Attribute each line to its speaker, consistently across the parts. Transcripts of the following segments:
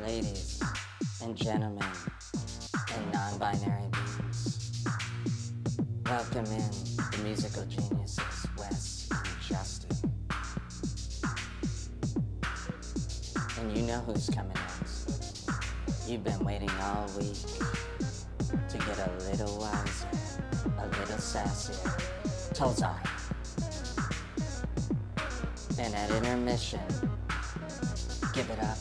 Speaker 1: ladies and gentlemen and non-binary beings. Welcome in the musical geniuses, Wes and Justin. And you know who's coming next. You've been waiting all week to get a little wiser, a little sassier. Tollzar. And at intermission, Give it up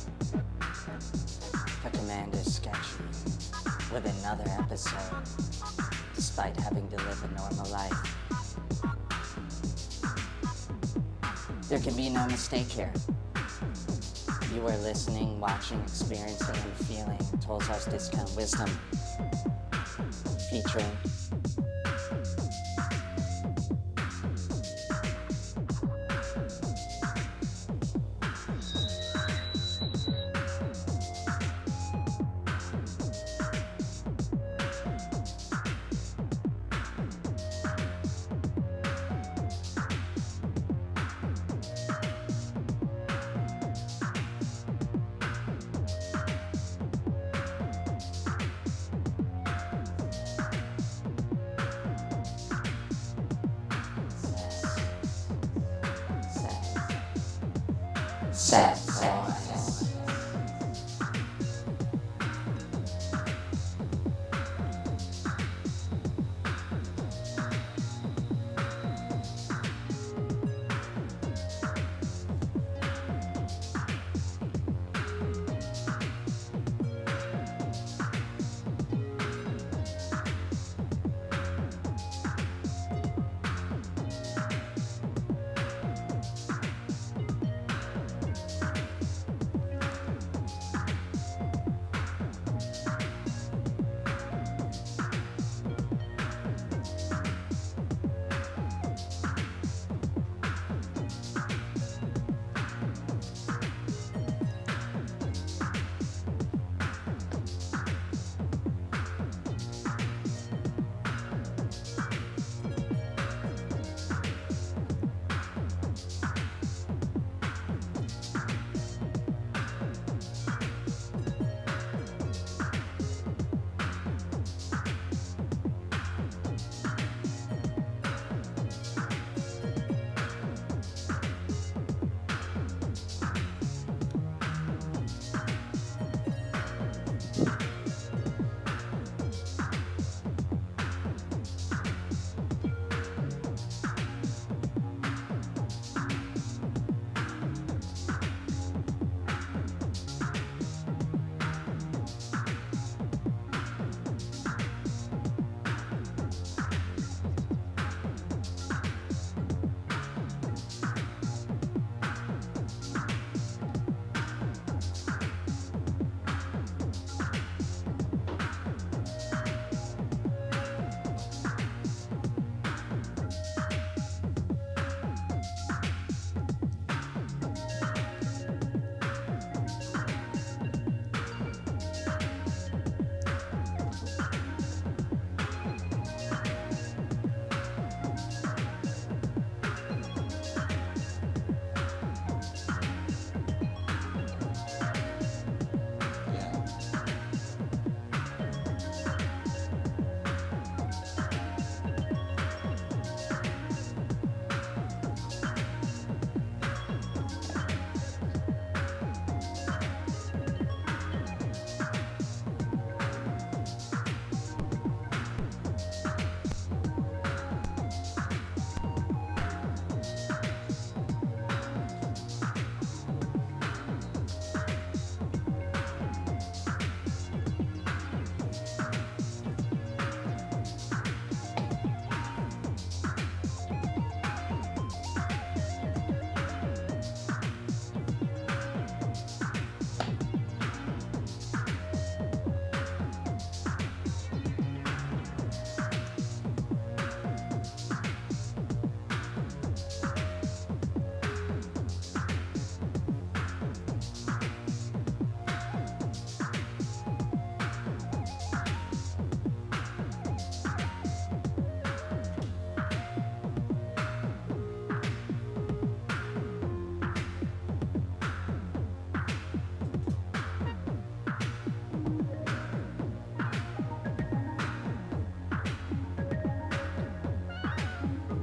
Speaker 1: for Commander Sketchy with another episode, despite having to live a normal life. There can be no mistake here. You are listening, watching, experiencing, and feeling Tollzar's Discount Wisdom, featuring Sass.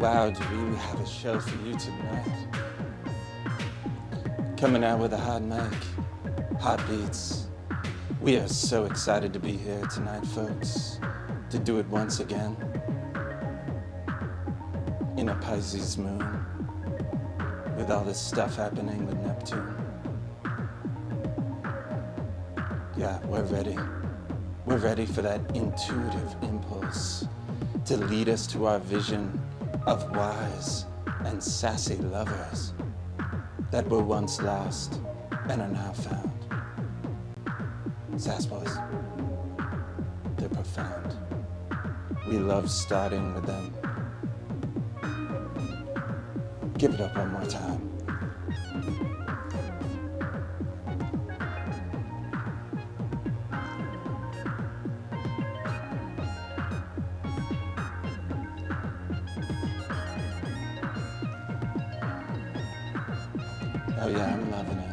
Speaker 2: Wow, do we have a show for you tonight. Coming out with a hot mic, hot beats. We are so excited to be here tonight, folks, to do it once again in a Pisces moon with all this stuff happening with Neptune. Yeah, we're ready. We're ready for that intuitive impulse to lead us to our vision of wise and sassy lovers that were once lost and are now found. Sass boys, they're profound. We love starting with them. Give it up one more time. Oh yeah, I'm loving it.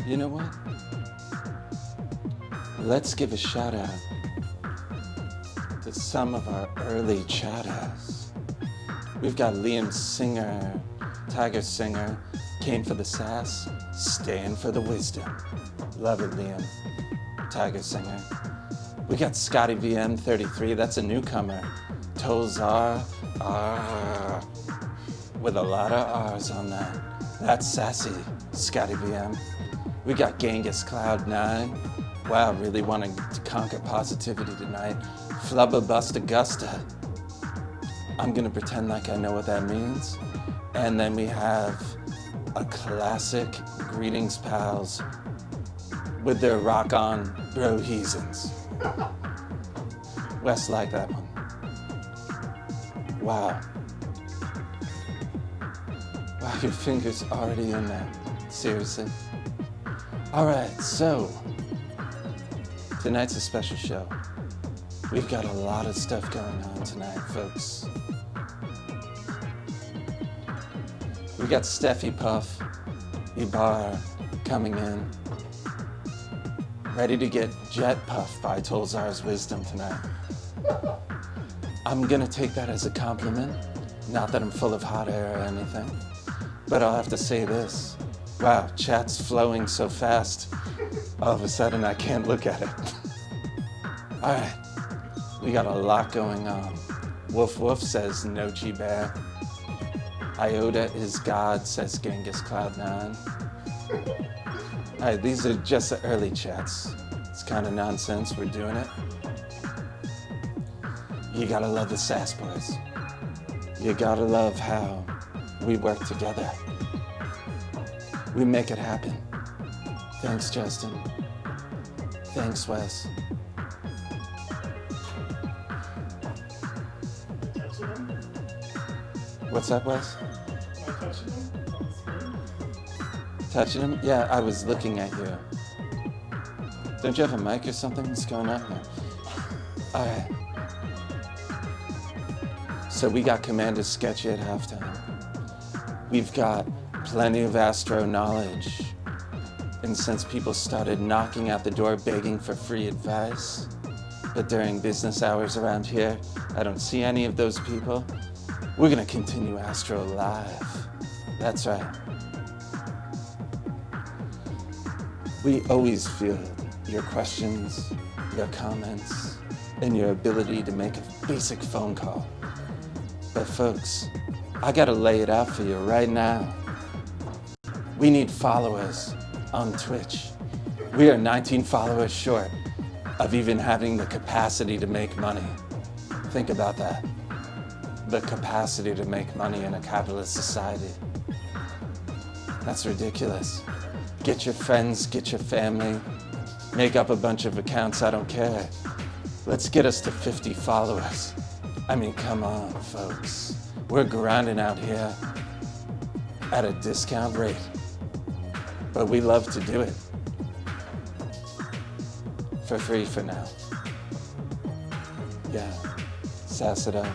Speaker 2: You know what? Let's give a shout out to some of our early chatters. We've got Liam Singer, Tiger Singer, came for the sass, staying for the wisdom. Love it, Liam. Tiger Singer. We got Scotty VM33, that's a newcomer. Tollzar, with a lot of R's on that. That's sassy, Scotty VM. We got Genghis Cloud 9. Wow, really wanting to conquer positivity tonight. Flubba Bust Augusta. I'm gonna pretend like I know what that means. And then we have a classic Greetings Pals with their rock on broheisans. Wes like that one. Wow. Wow, your finger's already in there. Seriously. All right, so tonight's a special show. We've got a lot of stuff going on tonight, folks. We got Steffi Puff, Ibar coming in, ready to get jet puffed by Tollzar's wisdom tonight. I'm gonna take that as a compliment, not that I'm full of hot air or anything, but I'll have to say this. Wow, chat's flowing so fast, all of a sudden I can't look at it. All right, we got a lot going on. Woof Woof says Nochi Bear. Iota is God, says Genghis Cloud 9. All right, these are just the early chats. It's kind of nonsense, we're doing it. You gotta love the Sass boys. You gotta love how we work together. We make it happen. Thanks, Justin. Thanks, Wes. What's up, Wes? Touching him? Yeah, I was looking at you. Don't you have a mic or something? What's going on here? All right. So we got Commander Sketchy at halftime. We've got plenty of Astro knowledge. And since people started knocking at the door begging for free advice, but during business hours around here, I don't see any of those people, we're gonna continue Astro live. That's right. We always field your questions, your comments, and your ability to make a basic phone call. But folks, I gotta lay it out for you right now. We need followers on Twitch. We are 19 followers short of even having the capacity to make money. Think about that. The capacity to make money in a capitalist society. That's ridiculous. Get your friends, get your family, make up a bunch of accounts, I don't care. Let's get us to 50 followers. I mean, come on, folks. We're grinding out here at a discount rate, but we love to do it. For free for now. Yeah, sass it up.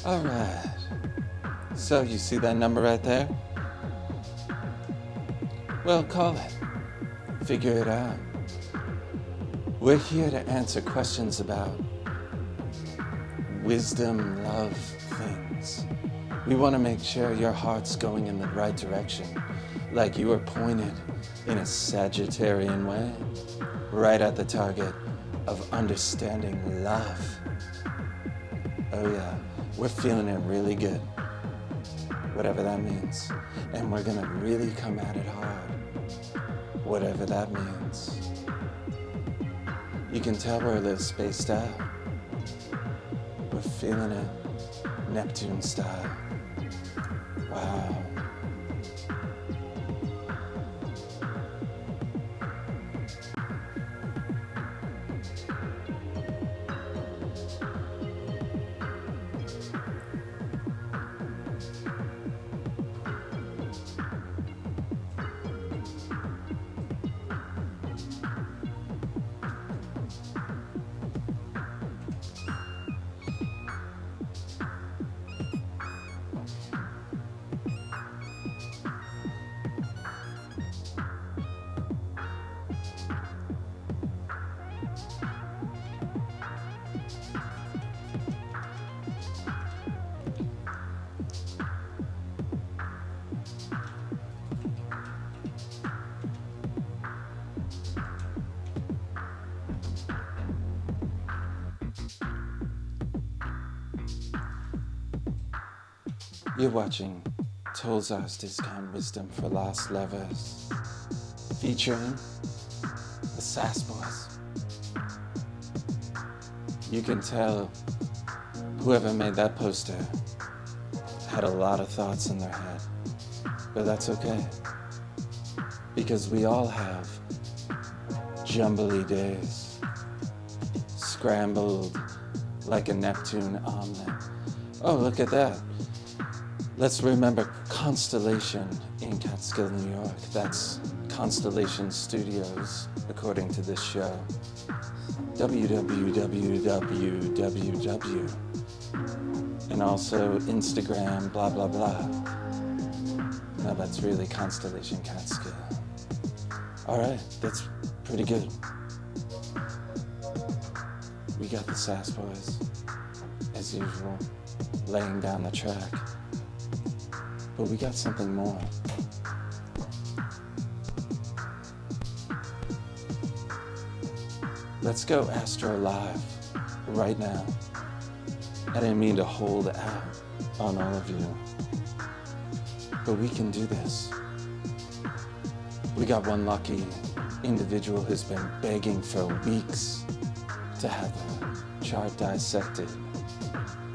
Speaker 2: All right. So you see that number right there? Well, call it. Figure it out. We're here to answer questions about wisdom, love, things. We want to make sure your heart's going in the right direction, like you are pointed in a Sagittarian way, right at the target of understanding love. Oh yeah, we're feeling it really good, whatever that means. And we're gonna really come at it hard, whatever that means. You can tell we're a little spaced out. We're feeling it, Neptune style. Wow. You're watching Tollzar's Discount Wisdom for Lost Lovers, featuring the Sass Boys. You can tell whoever made that poster had a lot of thoughts in their head, but that's okay, because we all have jumbly days, scrambled like a Neptune omelet. Oh, look at that. Let's remember Constellation in Catskill, New York. That's Constellation Studios, according to this show. www. And also Instagram, blah, blah, blah. No, that's really Constellation Catskill. All right, that's pretty good. We got the Sass Boys, as usual, laying down the track. But we got something more. Let's go Astro live right now. I didn't mean to hold out on all of you, but we can do this. We got one lucky individual who's been begging for weeks to have a chart dissected.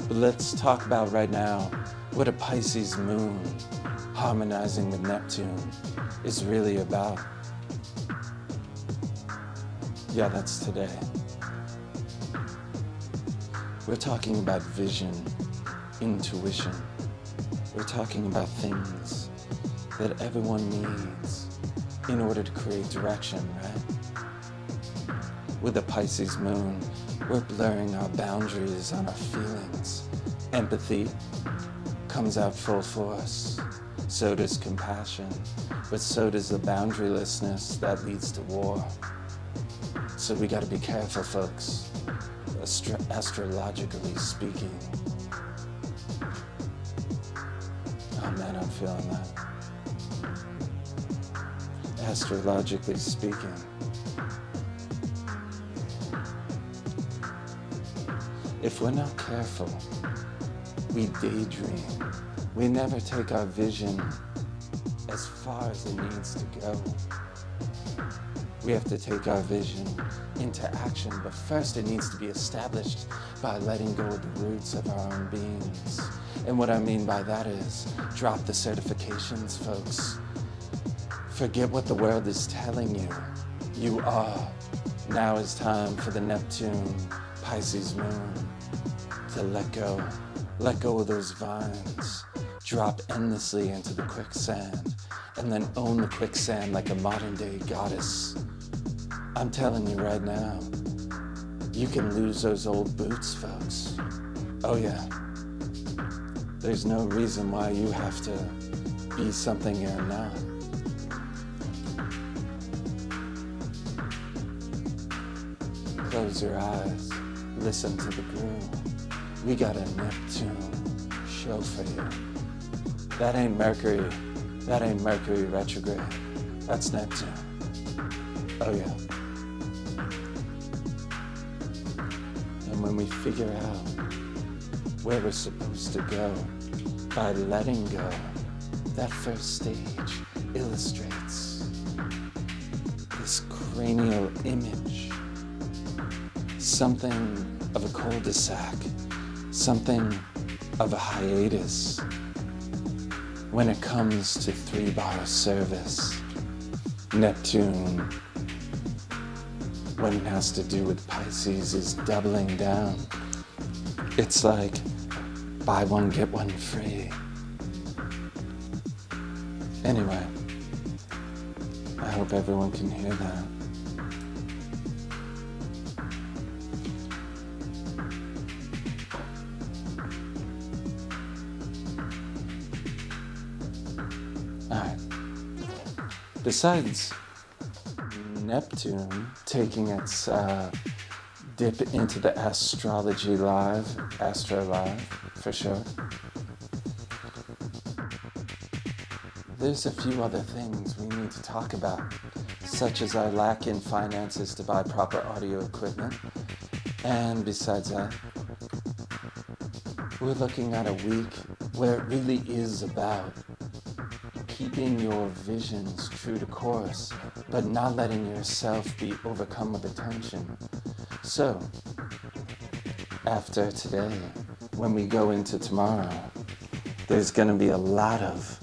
Speaker 2: But let's talk about right now what a Pisces moon harmonizing with Neptune is really about. Yeah, that's today. We're talking about vision, intuition. We're talking about things that everyone needs in order to create direction, right? With the Pisces moon, we're blurring our boundaries on our feelings. Empathy comes out full force. So does compassion, but so does the boundarylessness that leads to war. So we gotta be careful, folks, astrologically speaking. Oh man, I'm feeling that. Astrologically speaking. If we're not careful, we daydream. We never take our vision as far as it needs to go. We have to take our vision into action, but first it needs to be established by letting go of the roots of our own beings. And what I mean by that is, drop the certifications, folks. Forget what the world is telling you. You are. Now is time for the Neptune Pisces moon to let go. Let go of those vines. Drop endlessly into the quicksand, and then own the quicksand like a modern day goddess. I'm telling you right now, you can lose those old boots, folks. Oh yeah, There's no reason why you have to be something you're not. Close your eyes, listen to the groove. We got a Neptune show for you. That ain't Mercury retrograde. That's Neptune. Oh yeah. And when we figure out where we're supposed to go by letting go, that first stage illustrates this cranial image, something of a cul-de-sac, something of a hiatus when it comes to 3-bar service. Neptune, when it has to do with Pisces, is doubling down. It's like buy one, get one free. Anyway, I hope everyone can hear that. Alright. Besides Neptune taking its dip into the astrology live, Astro live, for sure, there's a few other things we need to talk about, such as our lack in finances to buy proper audio equipment. And besides that, we're looking at a week where it really is about keeping your visions true to course, but not letting yourself be overcome with attention. So, after today, when we go into tomorrow, there's going to be a lot of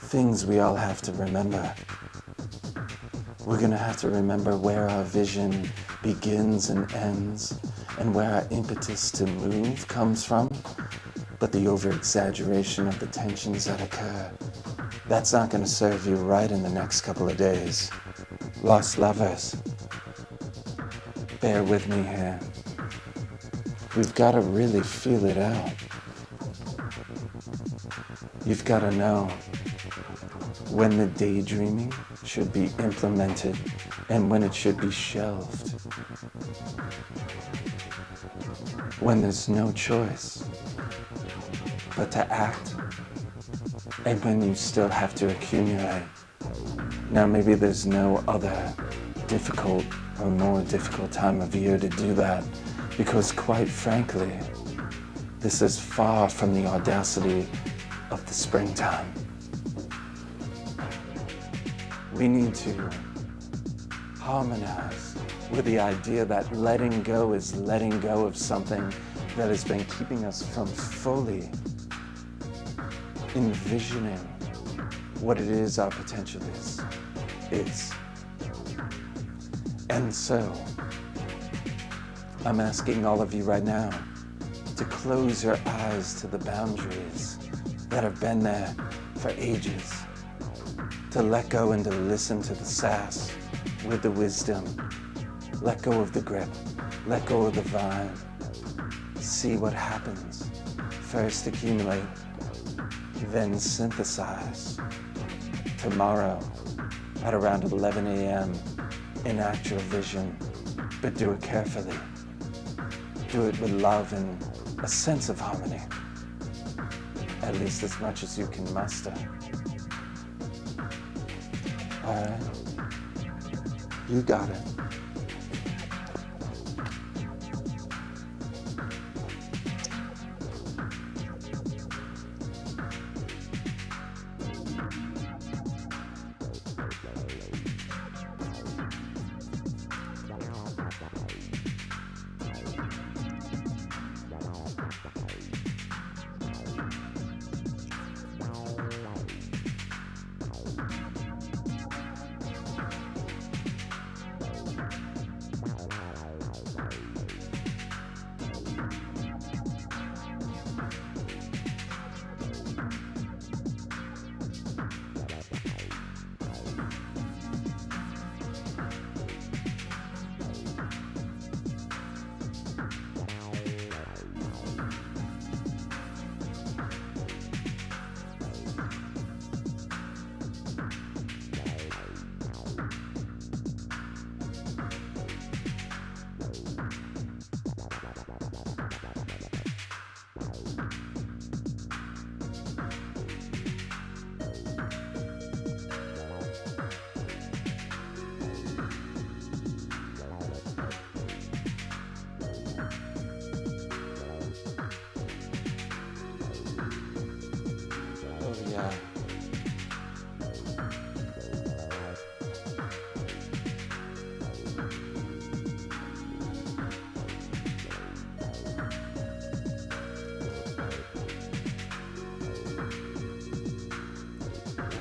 Speaker 2: things we all have to remember. We're going to have to remember where our vision begins and ends, and where our impetus to move comes from. But the over-exaggeration of the tensions that occur, that's not going to serve you right in the next couple of days. Lost lovers, bear with me here. We've got to really feel it out. You've got to know when the daydreaming should be implemented and when it should be shelved. When there's no choice but to act, and when you still have to accumulate. Now maybe there's no other difficult or more difficult time of year to do that, because quite frankly, this is far from the audacity of the springtime. We need to harmonize with the idea that letting go is letting go of something that has been keeping us from fully envisioning what it is our potential is. And so, I'm asking all of you right now to close your eyes to the boundaries that have been there for ages, to let go and to listen to the sass with the wisdom. Let go of the grip, let go of the vibe. See what happens. First accumulate, then synthesize. Tomorrow at around 11 a.m. in actual vision, but do it carefully. Do it with love and a sense of harmony, at least as much as you can muster. All right, you got it.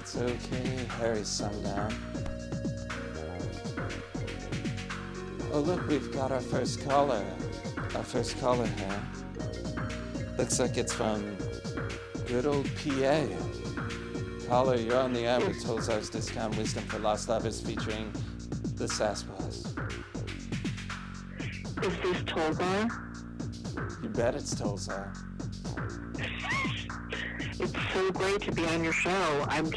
Speaker 2: It's okay, Harry Sundown. Oh look, we've got our first caller. Our first caller here. Looks like it's from good old PA. Caller, you're on the air with Tollzar's Discount Wisdom for Lost Lovers featuring the Sass Boys.
Speaker 3: Is this Tollzar?
Speaker 2: You bet it's Tollzar.
Speaker 3: It's so great to be on your show. I'm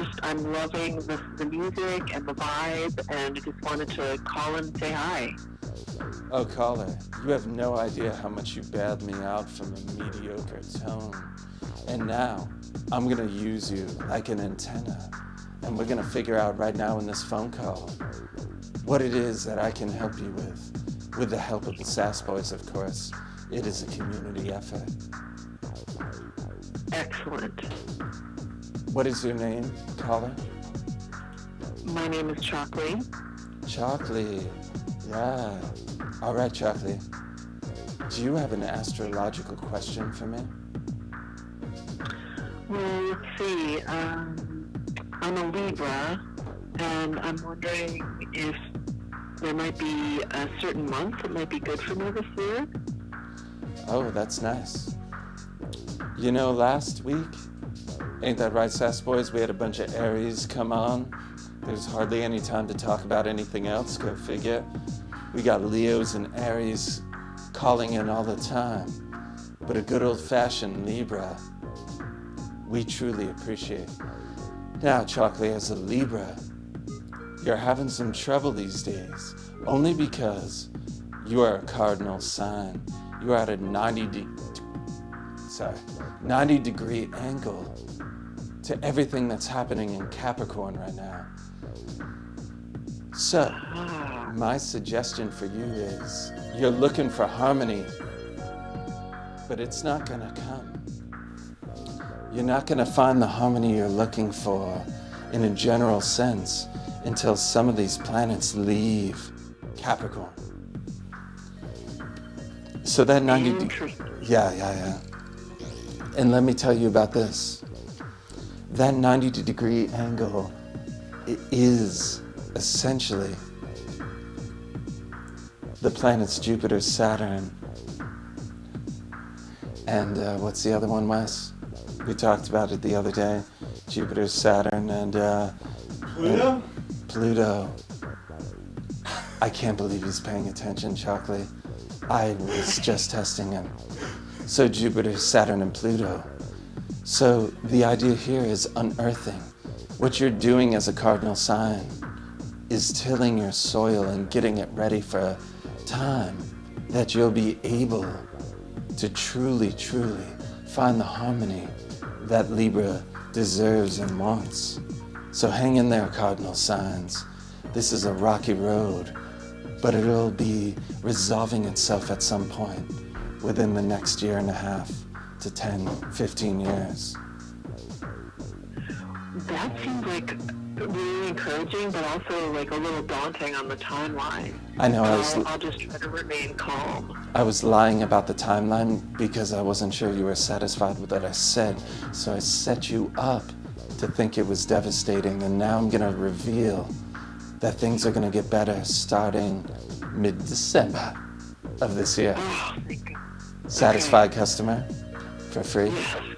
Speaker 3: loving the music and the vibe, and I just wanted to call and say hi.
Speaker 2: Oh, caller, you have no idea how much you bailed me out from a mediocre tone. And now, I'm gonna use you like an antenna, and we're gonna figure out right now in this phone call what it is that I can help you with the help of the Sass Boys, of course. It is a community effort.
Speaker 3: Excellent.
Speaker 2: What is your name, caller?
Speaker 3: My name is Chocolate.
Speaker 2: Chocolate, yeah. All right, Chocolate. Do you have an astrological question for me?
Speaker 3: Well, let's see. I'm a Libra, and I'm wondering if there might be a certain month that might be good for me this year.
Speaker 2: Oh, that's nice. You know, last week, ain't that right, Sass Boys? We had a bunch of Aries come on. There's hardly any time to talk about anything else, go figure. We got Leos and Aries calling in all the time. But a good old-fashioned Libra, we truly appreciate. Now, Chocolate, as a Libra, you're having some trouble these days, only because you are a cardinal sign. You are at a 90-degree angle to everything that's happening in Capricorn right now. So, my suggestion for you is, you're looking for harmony, but it's not gonna come. You're not gonna find the harmony you're looking for in a general sense until some of these planets leave Capricorn. So that 90 yeah. And let me tell you about this. That 90-degree angle is essentially the planets Jupiter, Saturn, and what's the other one, Wes? We talked about it the other day. Jupiter, Saturn, and
Speaker 4: Pluto?
Speaker 2: Pluto. I can't believe he's paying attention, Chocolate. I was just testing him. So Jupiter, Saturn, and Pluto. So the idea here is unearthing. What you're doing as a cardinal sign is tilling your soil and getting it ready for a time that you'll be able to truly, truly find the harmony that Libra deserves and wants. So hang in there, cardinal signs. This is a rocky road, but it'll be resolving itself at some point within the next year and a half to 10, 15 years.
Speaker 3: That seems like really encouraging, but also like a little daunting on the timeline.
Speaker 2: I know.
Speaker 3: I'll just try to remain calm.
Speaker 2: I was lying about the timeline because I wasn't sure you were satisfied with what I said. So I set you up to think it was devastating, and now I'm gonna reveal that things are gonna get better starting mid-December of this year.
Speaker 3: Oh, thank God.
Speaker 2: Satisfied customer for free?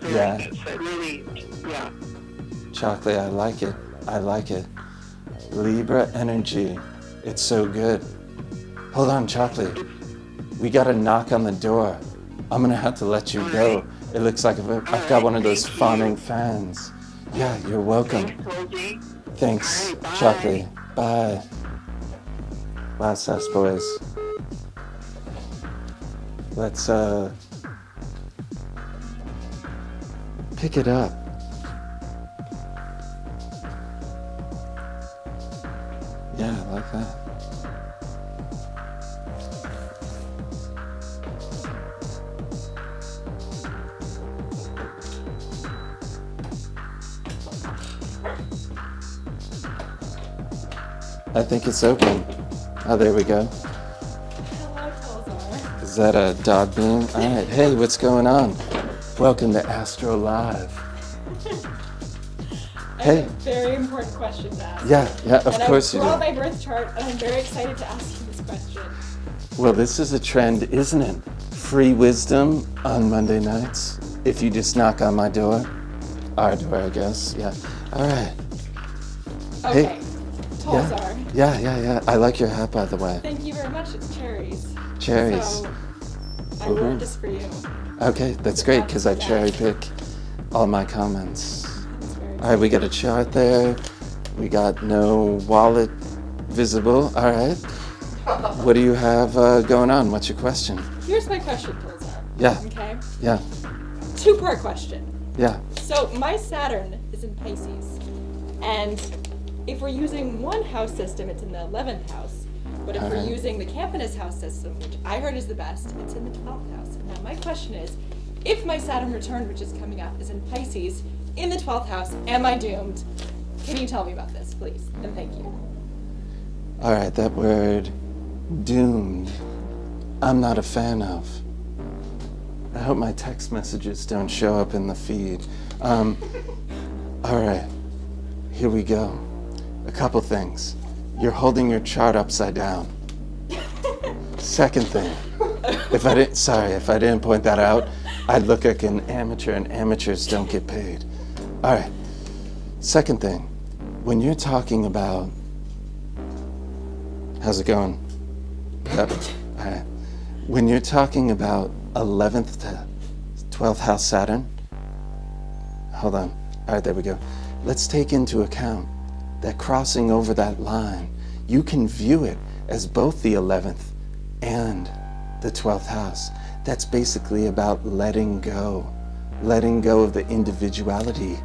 Speaker 3: Yes,
Speaker 2: Yeah.
Speaker 3: Really, yeah.
Speaker 2: Chocolate, I like it. I like it. Libra energy. It's so good. Hold on, Chocolate. We got a knock on the door. I'm gonna have to let you go. It looks like I've got one of those fawning fans. Yeah, you're welcome.
Speaker 3: Thanks, Rosie.
Speaker 2: Thanks,
Speaker 3: All right, bye.
Speaker 2: Chocolate. Bye. Wow, Sass Boys. Let's pick it up. Yeah, I like that. I think it's open. Oh, there we go.
Speaker 5: Hello, Tollzar.
Speaker 2: Is that a dog being? All right. Hey, what's going on? Welcome to Astro Live.
Speaker 5: I
Speaker 2: Hey.
Speaker 5: have a very important question to ask.
Speaker 2: Yeah, of course you
Speaker 5: I brought
Speaker 2: do.
Speaker 5: my birth chart, and I'm very excited to ask you this question.
Speaker 2: Well, this is a trend, isn't it? Free wisdom on Monday nights. If you just knock on my door. Our door, I guess. Yeah. All right.
Speaker 5: Okay.
Speaker 2: Hey.
Speaker 5: Tollzar.
Speaker 2: Yeah. I like your hat, by the way.
Speaker 5: Thank you very much. It's cherries.
Speaker 2: Cherries.
Speaker 5: So, I wrote this for you.
Speaker 2: Okay, that's great because I cherry pick all my comments.
Speaker 5: It's very
Speaker 2: All right, we got a chart there. We got no wallet visible. All right. What do you have going on? What's your question?
Speaker 5: Here's my question, Tollzar.
Speaker 2: Yeah.
Speaker 5: Okay?
Speaker 2: Yeah.
Speaker 5: Two-part question.
Speaker 2: Yeah.
Speaker 5: So, my Saturn is in Pisces. And if we're using one house system, it's in the 11th house. But if we're
Speaker 2: Alright.
Speaker 5: using the Campanus house system, which I heard is the best, it's in the 12th house. Now, my question is, if my Saturn return, which is coming up, is in Pisces, in the 12th house, am I doomed? Can you tell me about this, please? And thank you.
Speaker 2: All right, that word, doomed, I'm not a fan of. I hope my text messages don't show up in the feed. All right, here we go. A couple things. You're holding your chart upside down. Second thing, if I didn't point that out, I'd look like an amateur, and amateurs don't get paid. All right. Second thing, when you're talking about, how's it going? Yep. All right. When you're talking about 11th to 12th house Saturn, hold on. All right, there we go. Let's take into account that crossing over that line, you can view it as both the 11th and the 12th house. That's basically about letting go of the individuality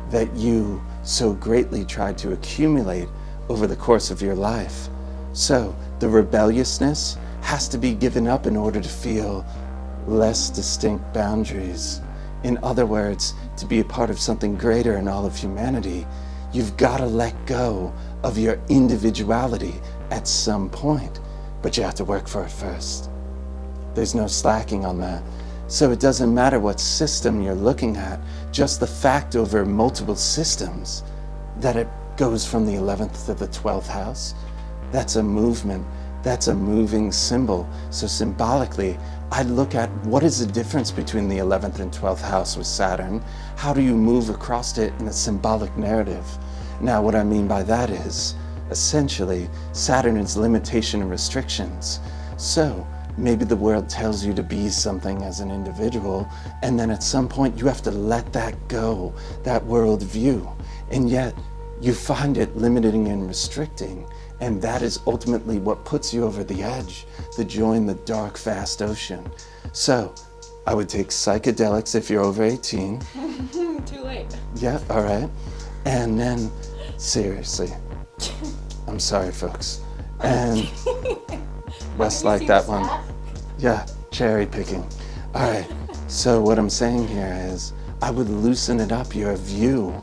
Speaker 2: that you so greatly tried to accumulate over the course of your life. So the rebelliousness has to be given up in order to feel less distinct boundaries. In other words, to be a part of something greater in all of humanity, you've got to let go of your individuality at some point, but you have to work for it first. There's no slacking on that. So it doesn't matter what system you're looking at, just the fact over multiple systems that it goes from the 11th to the 12th house. That's a movement. That's a moving symbol. So symbolically, I look at what is the difference between the 11th and 12th house with Saturn? How do you move across it in a symbolic narrative? Now, what I mean by that is, essentially, Saturn is limitation and restrictions. So maybe the world tells you to be something as an individual, and then at some point you have to let that go, that world view. And yet you find it limiting and restricting. And that is ultimately what puts you over the edge, to join the dark, vast ocean. So I would take psychedelics if you're over 18.
Speaker 5: Too late.
Speaker 2: Yeah, all right. And then, seriously, I'm sorry, folks. And Wes liked that one. Yeah, cherry picking. All right, so what I'm saying here is I would loosen it up, your view,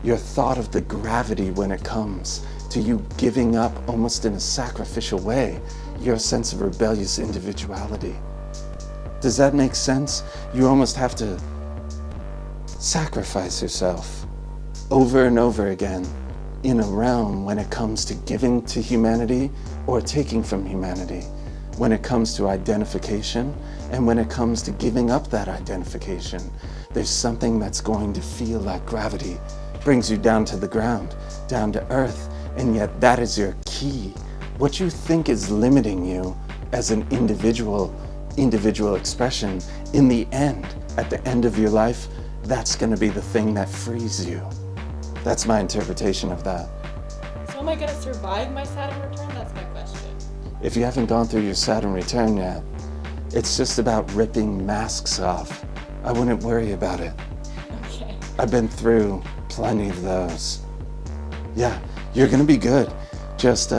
Speaker 2: your thought of the gravity when it comes to you giving up almost in a sacrificial way your sense of rebellious individuality. Does that make sense? You almost have to sacrifice yourself over and over again in a realm when it comes to giving to humanity or taking from humanity, when it comes to identification and when it comes to giving up that identification. There's something that's going to feel like gravity, brings you down to the ground, down to earth, and yet that is your key. What you think is limiting you as an individual expression, in the end, at the end of your life, that's going to be the thing that frees you. That's my interpretation of that.
Speaker 5: So am I going to survive my Saturn return? That's my question.
Speaker 2: If you haven't gone through your Saturn return yet, it's just about ripping masks off. I wouldn't worry about it.
Speaker 5: Okay.
Speaker 2: I've been through plenty of those. Yeah, you're gonna be good. Just,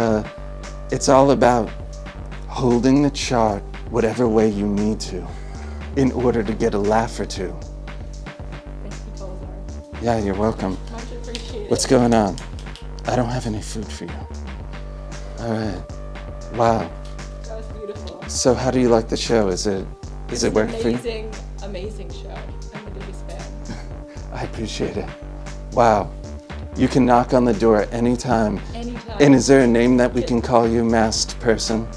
Speaker 2: it's all about holding the chart whatever way you need to in order to get a laugh or two.
Speaker 5: Thank you, Tollzar.
Speaker 2: Yeah, you're welcome.
Speaker 5: Much appreciated.
Speaker 2: What's going on? I don't have any food for you. All right. Wow.
Speaker 5: That was beautiful.
Speaker 2: So how do you like the show? Is it working for you?
Speaker 5: Amazing show. I'm the biggest fan.
Speaker 2: I appreciate it. Wow. You can knock on the door anytime.
Speaker 5: Anytime.
Speaker 2: And is there a name that we can call you, masked person?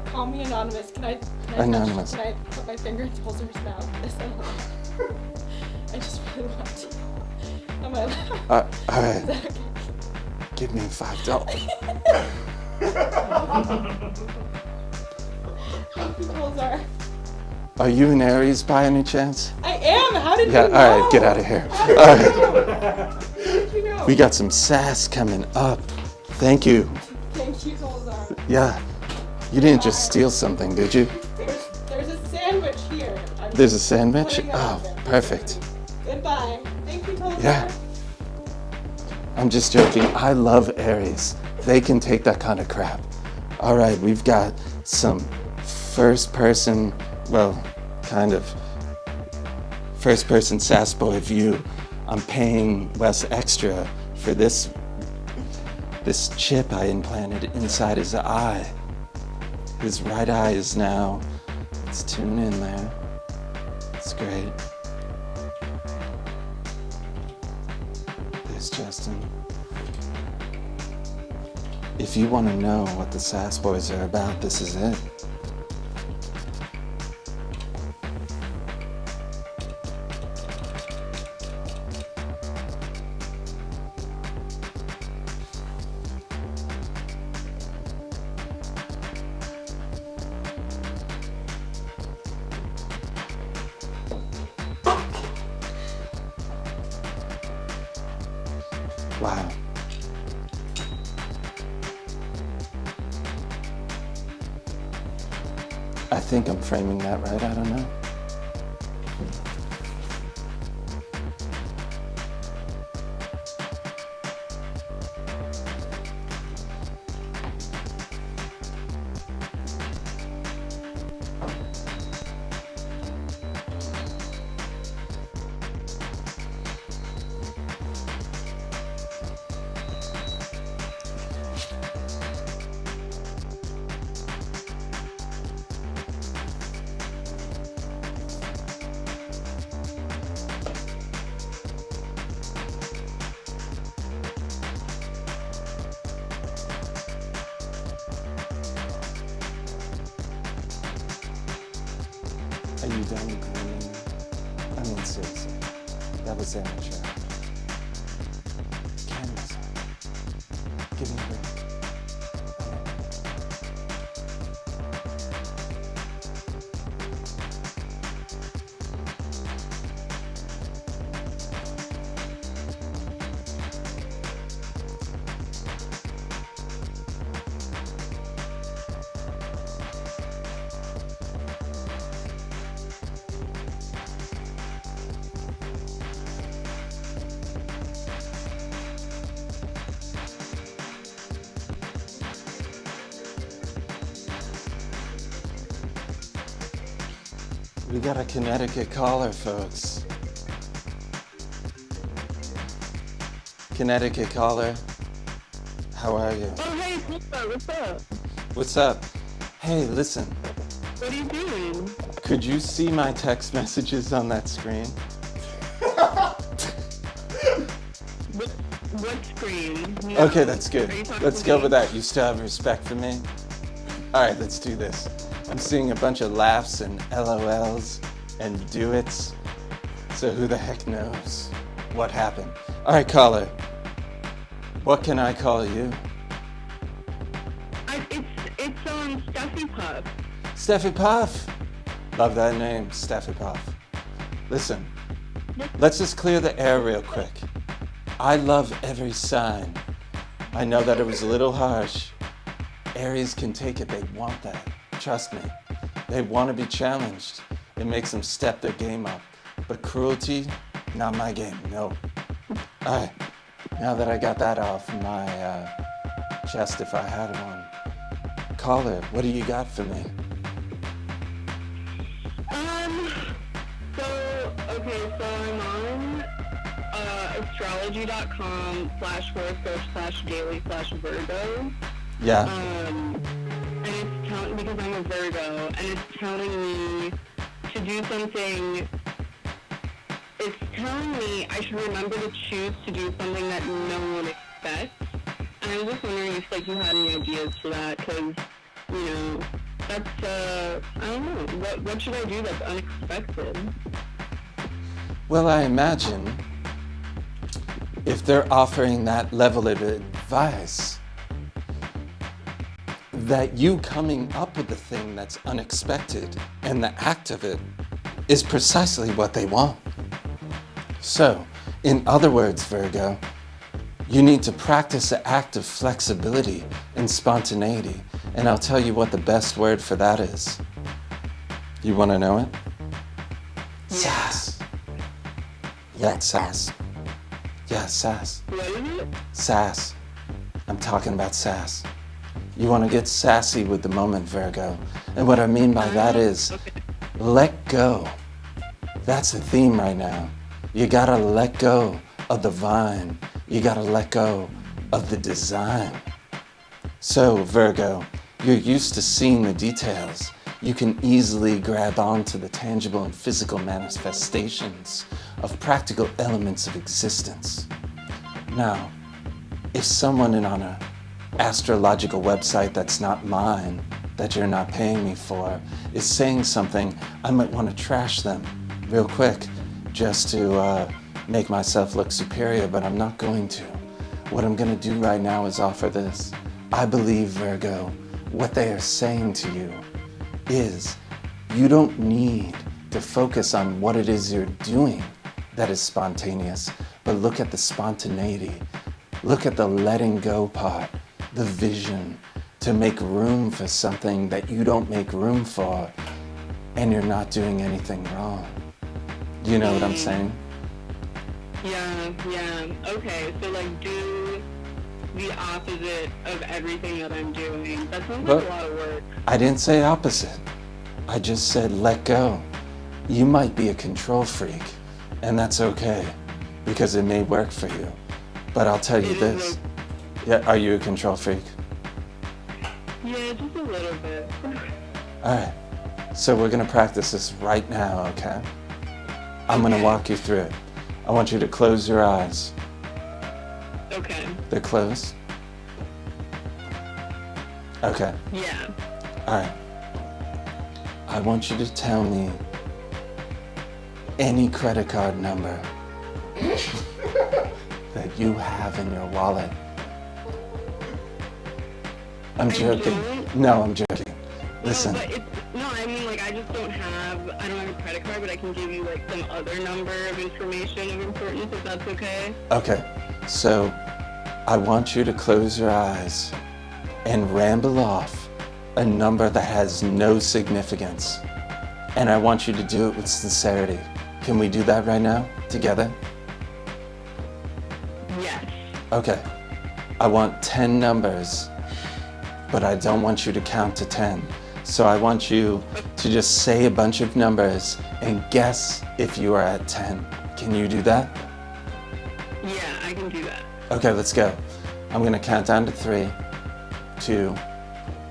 Speaker 5: Call me anonymous. Can I
Speaker 2: Anonymous.
Speaker 5: Can I put my finger in Tollzar's mouth? I just really want to. Am I allowed?
Speaker 2: All right.
Speaker 5: Is that okay?
Speaker 2: Give me $5.
Speaker 5: Thank you, Tollzar.
Speaker 2: Are you an Aries by any chance?
Speaker 5: I am. How did
Speaker 2: Yeah,
Speaker 5: you know?
Speaker 2: all right, get out of here.
Speaker 5: How did
Speaker 2: All
Speaker 5: you
Speaker 2: right.
Speaker 5: know? How did you know?
Speaker 2: We got some sass coming up. Thank you.
Speaker 5: Thank you, Tollzar.
Speaker 2: Yeah. You didn't just steal something, did you?
Speaker 5: There's a sandwich here.
Speaker 2: There's a sandwich?
Speaker 5: Putting it
Speaker 2: Oh,
Speaker 5: out there.
Speaker 2: perfect.
Speaker 5: Goodbye. Thank you, Tollzar.
Speaker 2: Yeah. I'm just joking. I love Aries. They can take that kind of crap. All right, we've got some first person, well, kind of first person Sass Boy view. I'm paying Wes extra for this chip I implanted inside his eye. His right eye is now, let's tune in there. It's great. There's Justin. If you want to know what the Sass Boys are about, this is it. Wow. I think I'm framing that right, I don't know. Are you done grinning? I mean, seriously, that was amateur. Camera's on. Give me a break. We got a Connecticut caller, folks. Connecticut caller, how are you?
Speaker 3: Oh, hey, Pippa, what's up?
Speaker 2: What's up? Hey, listen,
Speaker 3: What are you doing?
Speaker 2: could you see my text messages on that screen?
Speaker 3: What screen? You
Speaker 2: Okay,
Speaker 3: know,
Speaker 2: that's good.
Speaker 3: are you talking
Speaker 2: Let's
Speaker 3: to
Speaker 2: go
Speaker 3: me?
Speaker 2: with that. You still have respect for me? All right, let's do this. I'm seeing a bunch of laughs and LOLs and do-its. So who the heck knows what happened? All right, caller. What can I call you?
Speaker 3: It's Steffi Puff.
Speaker 2: Steffi Puff. Love that name, Steffi Puff. Listen, let's just clear the air real quick. I love every sign. I know that it was a little harsh. Aries can take it, they want that. Trust me. They want to be challenged. It makes them step their game up. But cruelty, not my game, no. All right, now that I got that off my chest if I had one. Caller, what do you got for me?
Speaker 3: So I'm on astrology.com/horoscope/daily/Virgo.
Speaker 2: Yeah.
Speaker 3: And it's telling, because I'm a Virgo, and it's telling me to do something.
Speaker 6: it's telling me I should remember to choose to do something that no one expects. And I was just wondering if, like, you had any ideas for that, because, you know, that's, I don't know, what should I do that's unexpected?
Speaker 2: Well, I imagine if they're offering that level of advice, that you coming up with the thing that's unexpected and the act of it is precisely what they want. So, in other words, Virgo, you need to practice the act of flexibility and spontaneity. And I'll tell you what the best word for that is. You want to know it? Sass. Yeah, sass. Yeah, sass.
Speaker 6: What is it?
Speaker 2: Sass. I'm talking about sass. You want to get sassy with the moment, Virgo. And what I mean by that is, let go. That's the theme right now. You gotta let go of the vine. You gotta let go of the design. So, Virgo, you're used to seeing the details. You can easily grab onto the tangible and physical manifestations of practical elements of existence. Now, if someone on an astrological website that's not mine, that you're not paying me for, is saying something, I might want to trash them real quick just to make myself look superior, but I'm not going to. What I'm going to do right now is offer this. I believe, Virgo, what they are saying to you is you don't need to focus on what it is you're doing that is spontaneous, but look at the spontaneity. Look at the letting go part, the vision, to make room for something that you don't make room for, and you're not doing anything wrong. You know what I'm saying?
Speaker 6: Yeah. Okay, so, like, do the opposite of everything that I'm doing. That sounds like a lot of work.
Speaker 2: I didn't say opposite. I just said let go. You might be a control freak, and that's okay, because it may work for you. But I'll tell you this. Yeah, are you a control freak?
Speaker 6: Yeah, just a little bit.
Speaker 2: All right. So we're going to practice this right now, okay? I'm going to walk you through it. I want you to close your eyes.
Speaker 6: Okay.
Speaker 2: They're closed? Okay.
Speaker 6: Yeah.
Speaker 2: All right. I want you to tell me any credit card number that you have in your wallet. I'm joking. No, I'm joking. Listen.
Speaker 6: No, I mean, like, I don't have a credit card, but I can give you, like, some other number of information of importance, if that's okay.
Speaker 2: Okay. So I want you to close your eyes and ramble off a number that has no significance. And I want you to do it with sincerity. Can we do that right now, together?
Speaker 6: Yes.
Speaker 2: Okay. I want 10 numbers, but I don't want you to count to 10. So I want you to just say a bunch of numbers and guess if you are at 10. Can you do that?
Speaker 6: Yeah, I can do that.
Speaker 2: Okay, let's go. I'm gonna count down to 3, 2,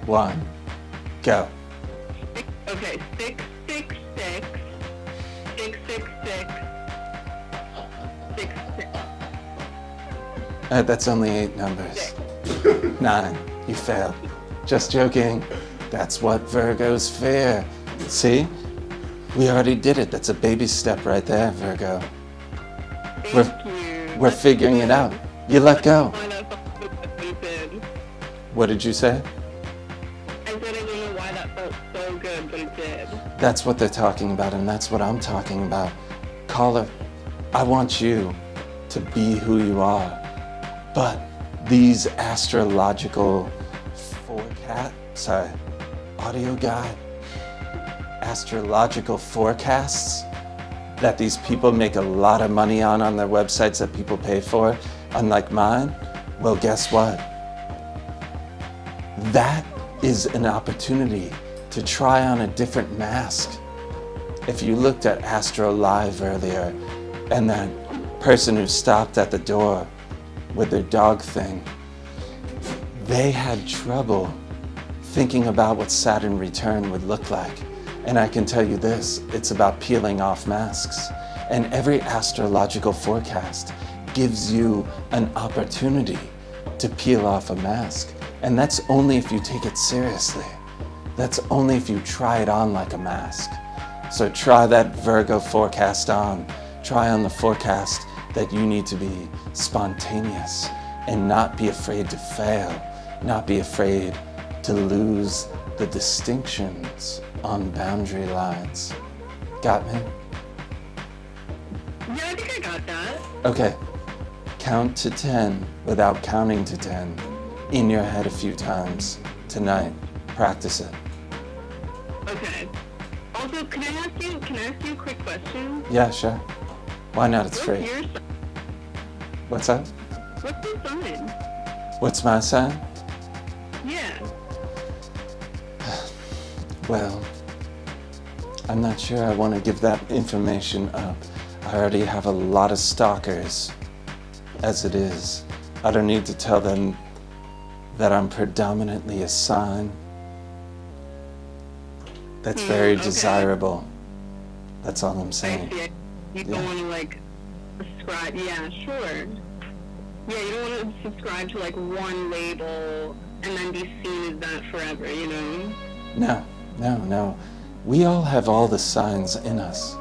Speaker 2: 1, go.
Speaker 6: Okay, 666, 666, 66.
Speaker 2: That's only 8 numbers. 9, you failed. Just joking. That's what Virgos fear. See? We already did it. That's a baby step right there, Virgo. We're figuring it out. You let go. What did you say?
Speaker 6: I said I don't know why that felt so good, but it did.
Speaker 2: That's what they're talking about, and that's what I'm talking about. Caller, I want you to be who you are. But these astrological audio guide, astrological forecasts that these people make a lot of money on their websites that people pay for, unlike mine, well, guess what? That is an opportunity to try on a different mask. If you looked at Astro Live earlier, and that person who stopped at the door with their dog thing, they had trouble thinking about what Saturn return would look like. And I can tell you this, it's about peeling off masks. And every astrological forecast gives you an opportunity to peel off a mask. And that's only if you take it seriously. That's only if you try it on like a mask. So try that Virgo forecast on. Try on the forecast that you need to be spontaneous and not be afraid to fail, not be afraid to lose the distinctions on boundary lines. Got me?
Speaker 6: Yeah, I think I got that.
Speaker 2: Okay. Count to 10 without counting to 10 in your head a few times tonight. Practice it.
Speaker 6: Okay. Also, can I ask you a quick question?
Speaker 2: Yeah, sure. Why not? It's free.
Speaker 6: What's your sign?
Speaker 2: What's up?
Speaker 6: What's your sign?
Speaker 2: What's my sign?
Speaker 6: Yeah.
Speaker 2: Well, I'm not sure I want to give that information up. I already have a lot of stalkers as it is. I don't need to tell them that I'm predominantly a sign. That's very
Speaker 6: okay.
Speaker 2: desirable. That's all I'm
Speaker 6: I
Speaker 2: saying.
Speaker 6: see. You don't want to, like, subscribe. Yeah, sure. Yeah, you don't want to subscribe to, like, one label and then be seen as that forever, you know?
Speaker 2: No. We all have all the signs in us.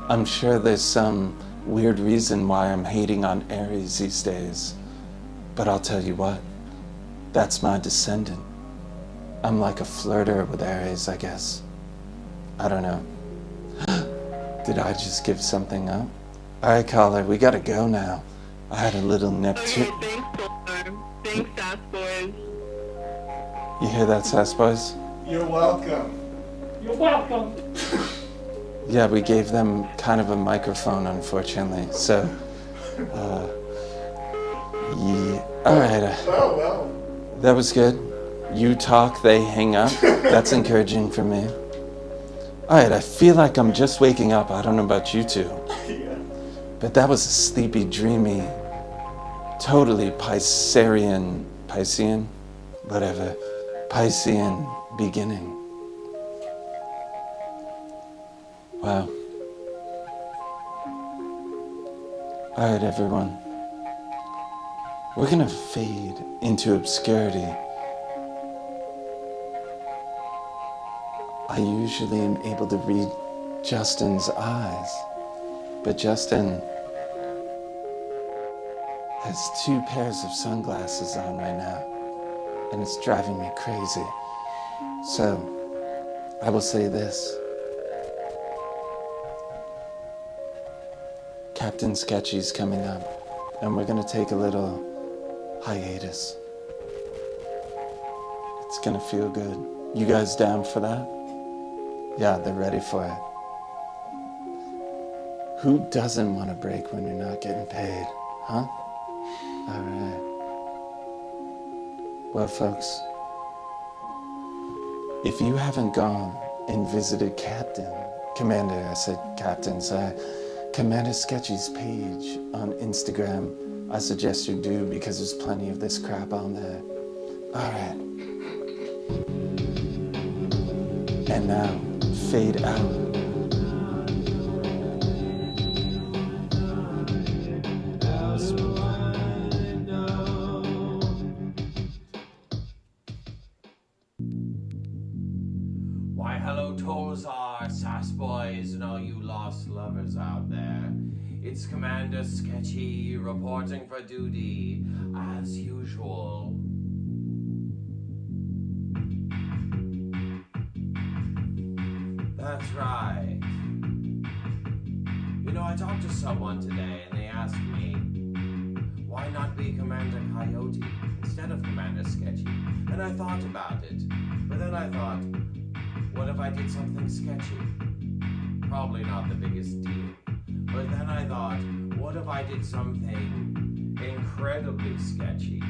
Speaker 2: I'm sure there's some weird reason why I'm hating on Aries these days. But I'll tell you what, that's my descendant. I'm like a flirter with Aries, I guess. I don't know. Did I just give something up? All right, caller, we gotta go now. I had a little nip too.
Speaker 6: Okay, thanks, Tollzar. Thanks, Sass boys.
Speaker 2: You hear that, Sass boys?
Speaker 4: You're welcome.
Speaker 7: You're welcome.
Speaker 2: Yeah, we gave them kind of a microphone, unfortunately. So, yeah. All right.
Speaker 4: Oh, well.
Speaker 2: That was good. You talk, they hang up. That's encouraging for me. All right, I feel like I'm just waking up. I don't know about you two.
Speaker 4: Yeah.
Speaker 2: But that was a sleepy, dreamy, totally Piscean, whatever, Piscean beginning. Wow. All right, everyone. We're gonna fade into obscurity. I usually am able to read Justin's eyes, but Justin has 2 pairs of sunglasses on right now, and it's driving me crazy. So, I will say this. Captain Sketchy's coming up, and we're gonna take a little hiatus. It's gonna feel good. You guys down for that? Yeah, they're ready for it. Who doesn't want to break when you're not getting paid, huh? All right. Well, folks, if you haven't gone and visited Commander Sketchy's page on Instagram, I suggest you do because there's plenty of this crap on there. All right. And now, fade out.
Speaker 8: Why, hello, Tollzar, Sass boys, and all you lost lovers out there. It's Commander Sketchy reporting for duty, as usual. That's right. You know, I talked to someone today, and they asked me, why not be Commander Coyote instead of Commander Sketchy? And I thought about it, but then I thought, what if I did something sketchy? Probably not the biggest deal. But then I thought, what if I did something incredibly sketchy?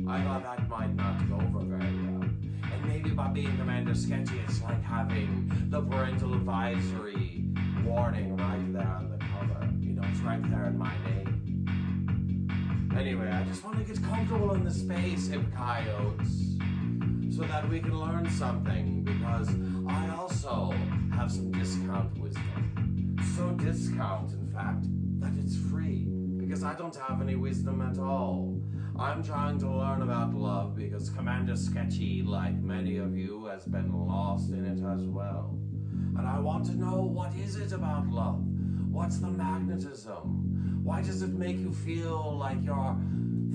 Speaker 8: I thought that might not go over very well. And maybe by being Commander Sketchy, it's like having the parental advisory warning right there on the cover. You know, it's right there in my name. Anyway, I just want to get comfortable in the space, hip coyotes, so that we can learn something, because I also have some discount wisdom. So discount, in fact, fact that it's free, because I don't have any wisdom at all. I'm trying to learn about love because Commander Sketchy, like many of you, has been lost in it as well. And I want to know, what is it about love? What's the magnetism? Why does it make you feel like you're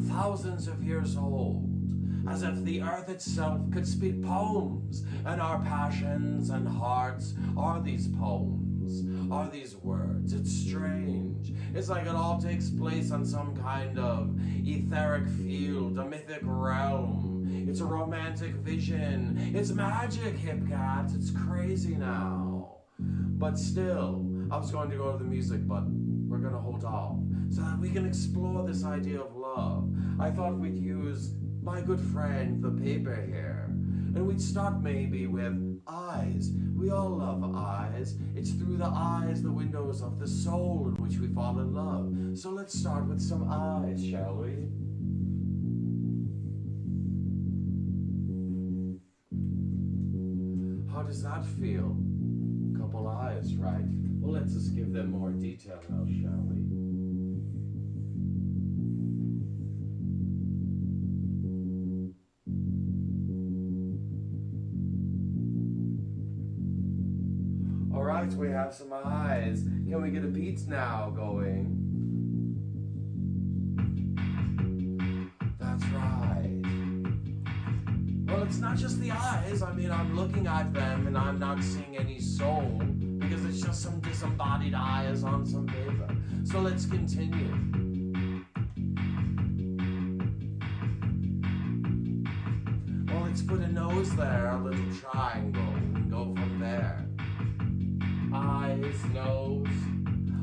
Speaker 8: thousands of years old? As if the earth itself could speak poems, and our passions and hearts are these poems, are these words. It's strange. It's like it all takes place on some kind of etheric field, a mythic realm. It's a romantic vision. It's magic, hip cat. It's crazy now. But still, I was going to go to the music, but we're going to hold off so that we can explore this idea of love. I thought we'd use my good friend, the paper here. And we'd start maybe with eyes. We all love eyes. It's through the eyes, the windows of the soul, in which we fall in love. So let's start with some eyes, shall we? How does that feel? Couple eyes, right? Well, let's just give them more detail now, shall we? Alright, we have some eyes. Can we get a beat now going? That's right. Well, it's not just the eyes. I mean, I'm looking at them and I'm not seeing any soul, because it's just some disembodied eyes on some paper. So let's continue. Well, let's put a nose there, a little triangle, and go from there. Eyes, nose.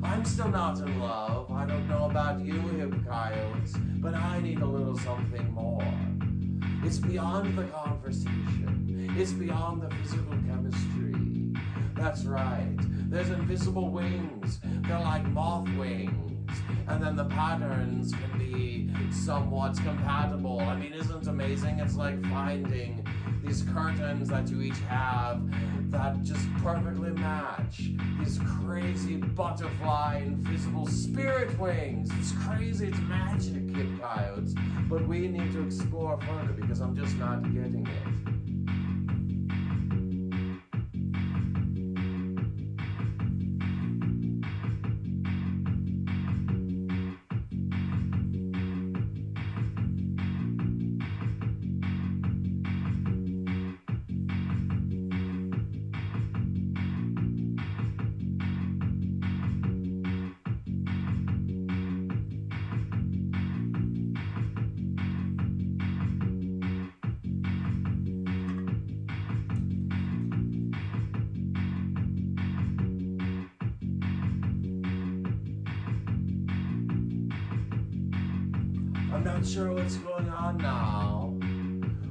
Speaker 8: I'm still not in love. I don't know about you, hip coyotes, but I need a little something more. It's beyond the conversation. It's beyond the physical chemistry. That's right. There's invisible wings. They're like moth wings. And then the patterns can be somewhat compatible. I mean, isn't it amazing? It's like finding these curtains that you each have that just perfectly match. These crazy butterfly invisible spirit wings. It's crazy, it's magic, kid coyotes. But we need to explore further because I'm just not getting it. I'm not sure what's going on now.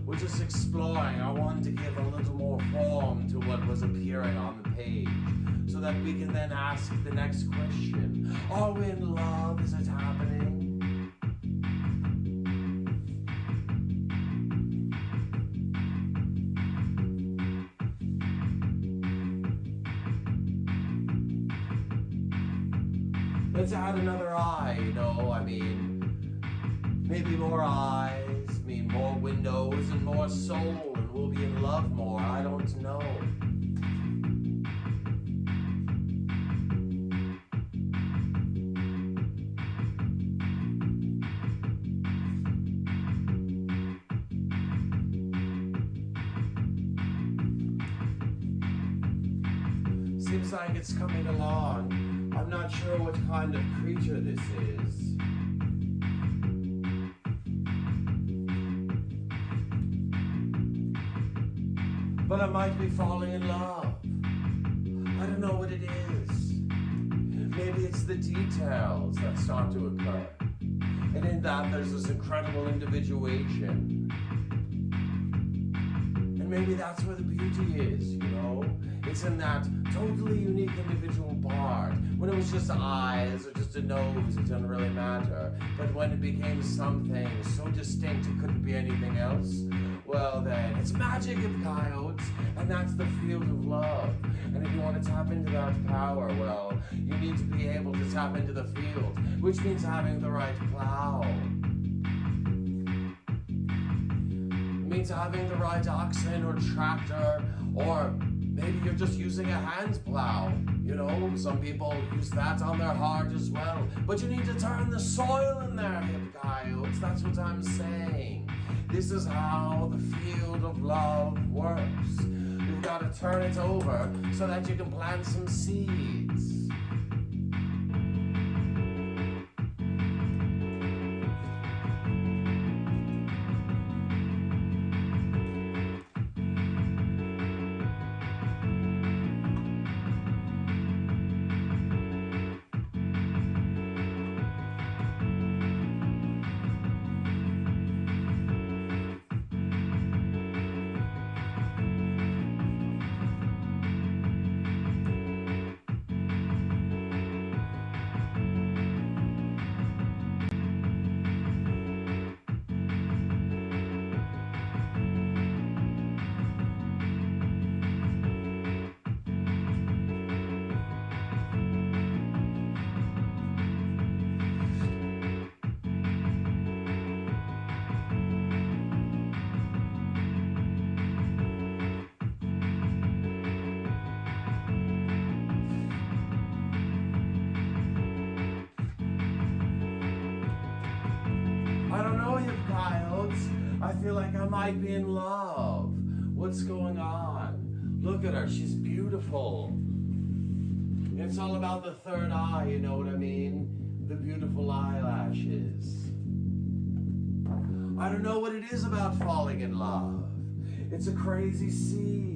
Speaker 8: We're just exploring. I wanted to give a little more form to what was appearing on the page so that we can then ask the next question. Are we in love? Is it happening? Let's add another eye, you know, I mean, maybe more eyes, mean more windows and more soul, and we'll be in love more. I don't know. Seems like it's coming along. I'm not sure what kind of creature this is. But I might be falling in love. I don't know what it is. Maybe it's the details that start to occur. And in that there's this incredible individuation. And maybe that's where the beauty is, you know? It's in that totally unique individual part. When it was just eyes or just a nose, it didn't really matter. But when it became something so distinct it couldn't be anything else, Well then, it's magic of coyotes, and that's the field of love. And if you want to tap into that power, well, you need to be able to tap into the field, which means having the right plow. It means having the right oxen or tractor, or maybe you're just using a hand plow. You know, some people use that on their heart as well. But you need to turn the soil in there, hip coyotes. That's what I'm saying. This is how the field of love works. You've got to turn it over so that you can plant some seeds. I feel like I might be in love. What's going on? Look at her, she's beautiful. It's all about the third eye, you know what I mean? The beautiful eyelashes. I don't know what it is about falling in love. It's a crazy scene.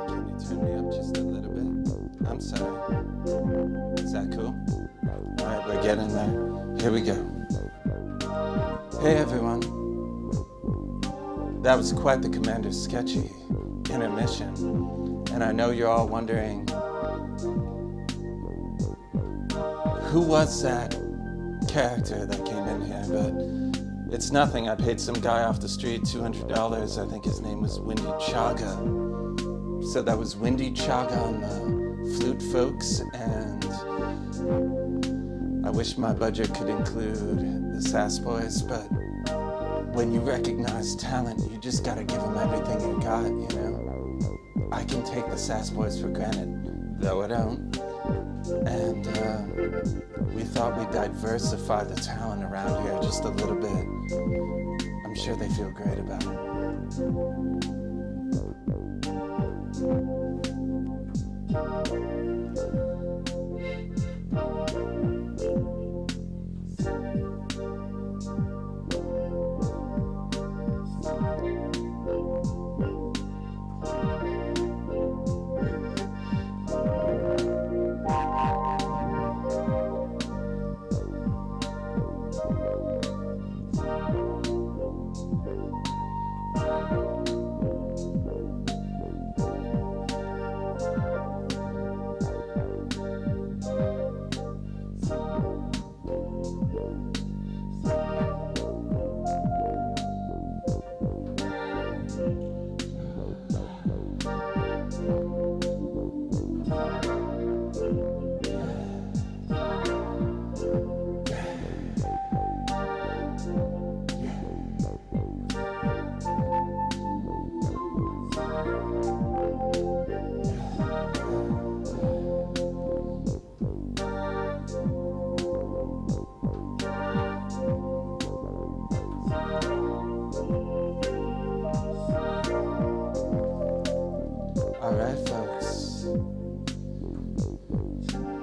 Speaker 2: Can you turn me up just a little bit? I'm sorry. Is that cool? Alright, we're getting there. Here we go. Hey everyone. That was quite the Commander's sketchy intermission. And I know you're all wondering, who was that character that came in here? But it's nothing. I paid some guy off the street $200. I think his name was Windy Chaga. So that was Windy Chaga on the flute, folks, and I wish my budget could include the Sass boys, but when you recognize talent, you just gotta give them everything you got, you know? I can take the Sass boys for granted, though I don't. And we thought we'd diversify the talent around here just a little bit. I'm sure they feel great about it. Alright, folks.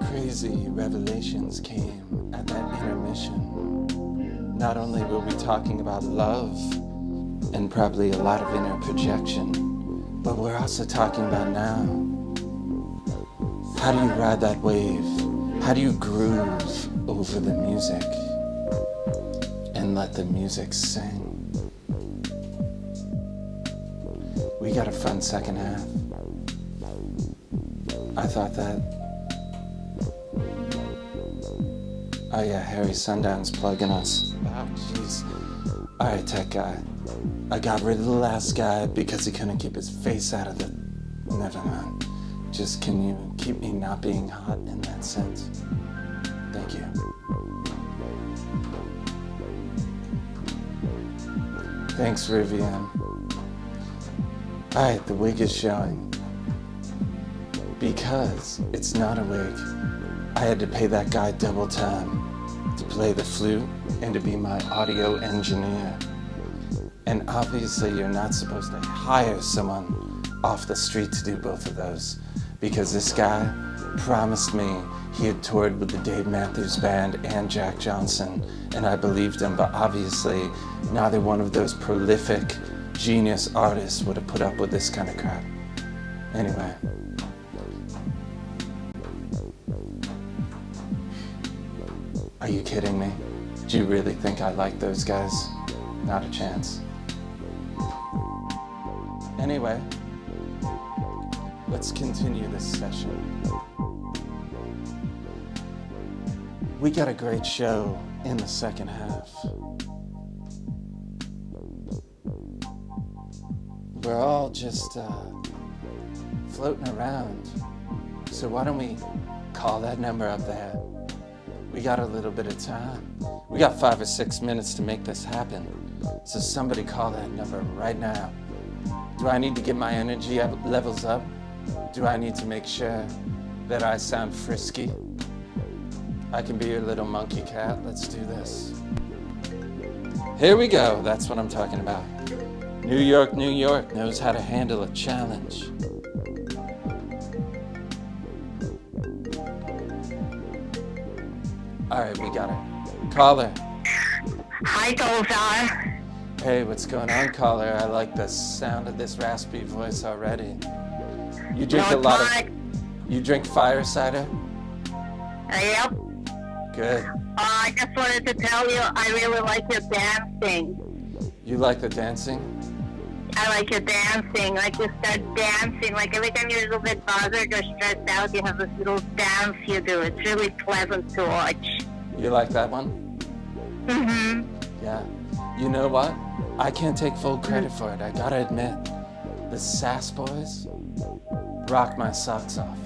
Speaker 2: Crazy revelations came at that intermission. Not only were we talking about love and probably a lot of inner projection, but we're also talking about now. How do you ride that wave? How do you groove over the music and let the music sing? We got a fun second half. I thought that. Oh yeah, Harry Sundown's plugging us. Oh jeez. Alright, tech guy. I got rid of the last guy because he couldn't keep his face out of the... Never mind. Just can you keep me not being hot in that sense? Thank you. Thanks, Rivian. Alright, the wig is showing. Because it's not a wig, I had to pay that guy double time to play the flute and to be my audio engineer. And obviously you're not supposed to hire someone off the street to do both of those. because this guy promised me he had toured with the Dave Matthews Band and Jack Johnson, and I believed him, but obviously neither one of those prolific genius artists would have put up with this kind of crap. Anyway. Are you kidding me? Do you really think I like those guys? Not a chance. Anyway, let's continue this session. We got a great show in the second half. We're all just floating around. So why don't we call that number up there? We got a little bit of time. We got 5 or 6 minutes to make this happen. So somebody call that number right now. Do I need to get my energy levels up? Do I need to make sure that I sound frisky? I can be your little monkey cat. Let's do this. Here we go. That's what I'm talking about. New York knows how to handle a challenge. All right, we got her. Caller.
Speaker 7: Hi, Tollzar.
Speaker 2: Hey, what's going on, caller? I like the sound of this raspy voice already. You drink You drink fire cider?
Speaker 7: Yep.
Speaker 2: Good.
Speaker 7: I just wanted to tell you, I really like your dancing.
Speaker 2: You like the dancing?
Speaker 7: I like your dancing. Like you start dancing. Like every time you're a little bit bothered or stressed out, you have this little dance you do. It's really pleasant to watch.
Speaker 2: You like that one?
Speaker 7: Mm-hmm.
Speaker 2: Yeah. You know what? I can't take full credit for it. I gotta admit, the Sass boys rock my socks off.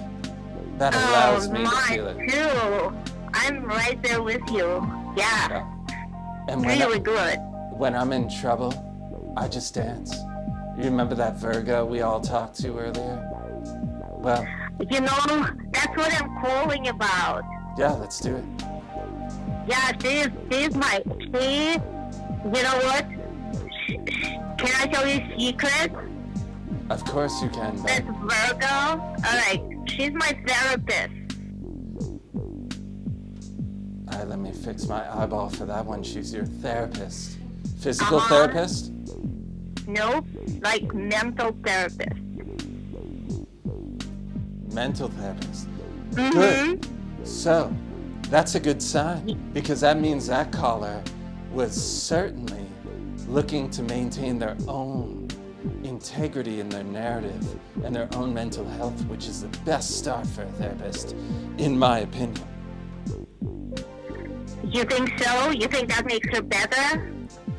Speaker 2: That allows me to feel it.
Speaker 7: Too. I'm right there with you. Yeah.
Speaker 2: And
Speaker 7: really good.
Speaker 2: When I'm in trouble, I just dance. You remember that Virgo we all talked to earlier? Well,
Speaker 7: you know, that's what I'm calling about.
Speaker 2: Yeah, let's do it.
Speaker 7: Yeah, she's my key. You know what? Can I tell you a secret?
Speaker 2: Of course you can.
Speaker 7: That's Virgo. Alright, she's my therapist.
Speaker 2: Alright, let me fix my eyeball for that one. She's your therapist. Physical therapist?
Speaker 7: Nope, like mental therapist.
Speaker 2: Mental therapist.
Speaker 7: Mm-hmm.
Speaker 2: Good. So, that's a good sign, because that means that caller was certainly looking to maintain their own integrity in their narrative and their own mental health, which is the best start for a therapist, in my opinion.
Speaker 7: You think so? You think that makes her better?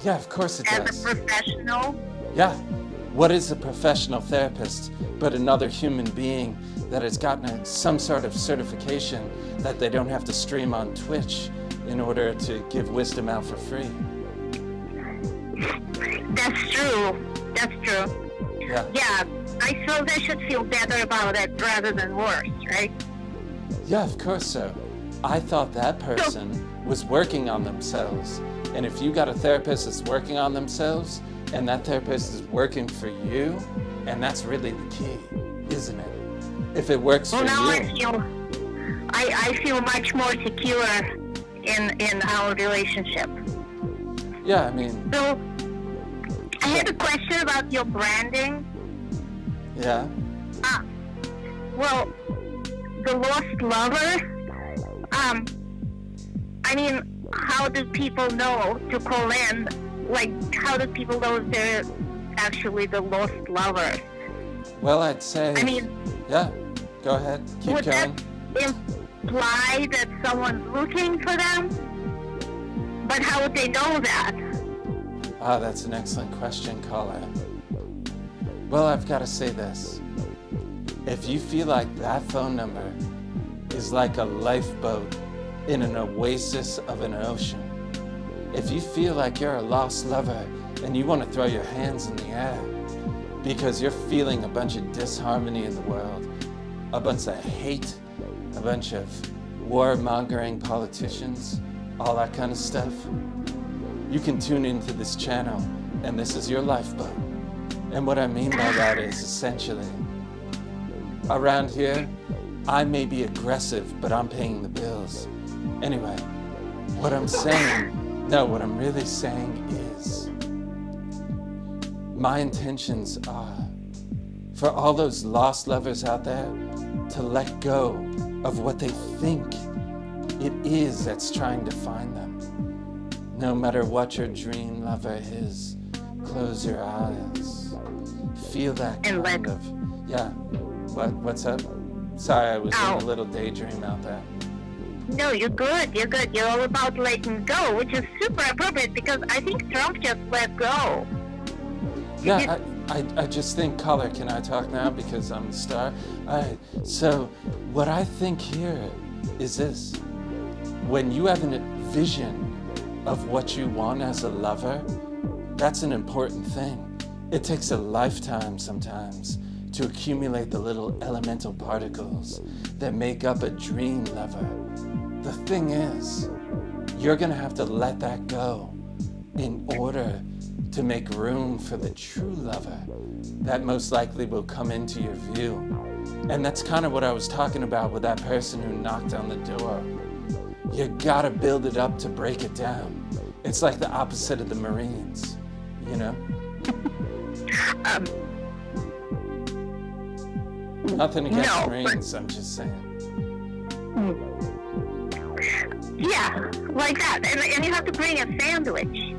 Speaker 2: Yeah, of course it does.
Speaker 7: As a professional?
Speaker 2: Yeah. What is a professional therapist but another human being that has gotten some sort of certification that they don't have to stream on Twitch in order to give wisdom out for free?
Speaker 7: That's true. That's true.
Speaker 2: Yeah.
Speaker 7: Yeah, I suppose I should feel better about it rather than worse, right?
Speaker 2: Yeah, of course so. I thought that person was working on themselves. And if you got a therapist that's working on themselves, and that therapist is working for you, and that's really the key, isn't it? If it works for
Speaker 7: now
Speaker 2: you.
Speaker 7: I feel much more secure in our relationship.
Speaker 2: Yeah, I mean.
Speaker 7: So, I had a question about your branding.
Speaker 2: Yeah.
Speaker 7: Well, the lost lover. I mean, how do people know to call in? Like, how do people know if they're actually the lost lover?
Speaker 2: Well, I'd say.
Speaker 7: I mean.
Speaker 2: Yeah. Go ahead. Keep
Speaker 7: would
Speaker 2: going.
Speaker 7: That imply that someone's looking for them? But how would they know that?
Speaker 2: That's an excellent question, caller. Well, I've got to say this. If you feel like that phone number is like a lifeboat in an oasis of an ocean, if you feel like you're a lost lover and you want to throw your hands in the air because you're feeling a bunch of disharmony in the world, a bunch of hate, a bunch of warmongering politicians, all that kind of stuff, you can tune into this channel, and this is your lifeboat. And what I mean by that is essentially, around here, I may be aggressive, but I'm paying the bills. Anyway, what I'm really saying is, my intentions are for all those lost lovers out there to let go of what they think it is that's trying to find them. No matter what your dream lover is, close your eyes. Feel that kind of, yeah. What's up? Sorry, I was in a little daydream out there.
Speaker 7: No, you're good. You're good. You're all about letting go, which is super appropriate because I think Trump just let go.
Speaker 2: Yeah, I just think, caller, can I talk now because I'm the star? All right, so what I think here is this. When you have a vision of what you want as a lover, that's an important thing. It takes a lifetime sometimes to accumulate the little elemental particles that make up a dream lover. The thing is, you're gonna have to let that go in order to make room for the true lover that most likely will come into your view. And that's kind of what I was talking about with that person who knocked on the door. You gotta build it up to break it down. It's like the opposite of the Marines, you know? Nothing against Marines, I'm just saying.
Speaker 7: Yeah, like that. And you have to bring a sandwich.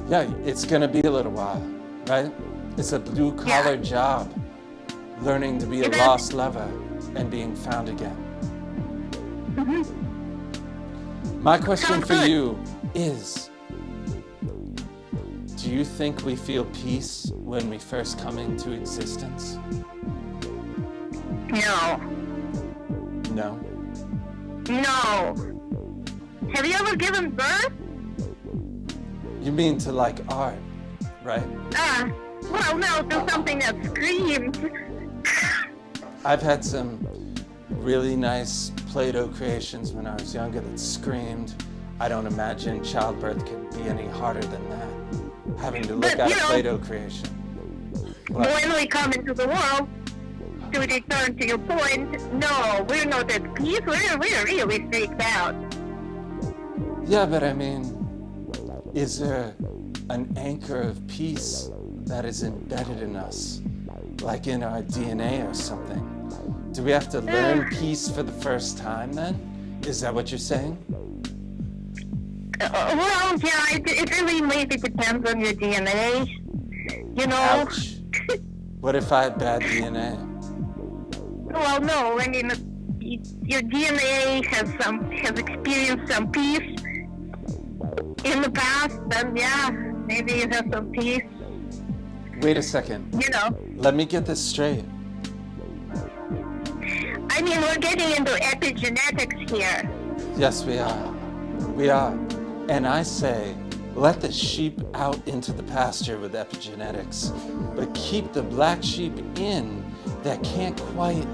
Speaker 2: Yeah, it's gonna be a little while, right? It's a blue-collar job, learning to be a lost lover and being found again. My question for you is, do you think we feel peace when we first come into existence?
Speaker 7: No.
Speaker 2: No?
Speaker 7: No. Have you ever given birth?
Speaker 2: You mean to like art, right?
Speaker 7: Well, no, to something that screams.
Speaker 2: I've had some really nice Play-Doh creations when I was younger that screamed. I don't imagine childbirth could be any harder than that. Having to look at a Play-Doh creation.
Speaker 7: When we come into the world, to return to your point, no, we're not at peace. We're really freaked out.
Speaker 2: Yeah, but I mean, is there an anchor of peace that is embedded in us, like in our DNA or something? Do we have to learn peace for the first time then? Is that what you're saying?
Speaker 7: Well, yeah, it really maybe depends on your DNA, you know?
Speaker 2: Ouch. What if I had bad DNA?
Speaker 7: Well, no, I mean, your DNA has experienced some peace in the past, then yeah, maybe you have some peace.
Speaker 2: Wait a second.
Speaker 7: You know.
Speaker 2: Let me get this straight.
Speaker 7: I mean, we're getting into epigenetics here.
Speaker 2: Yes, we are. We are. And I say, let the sheep out into the pasture with epigenetics, but keep the black sheep in that can't quite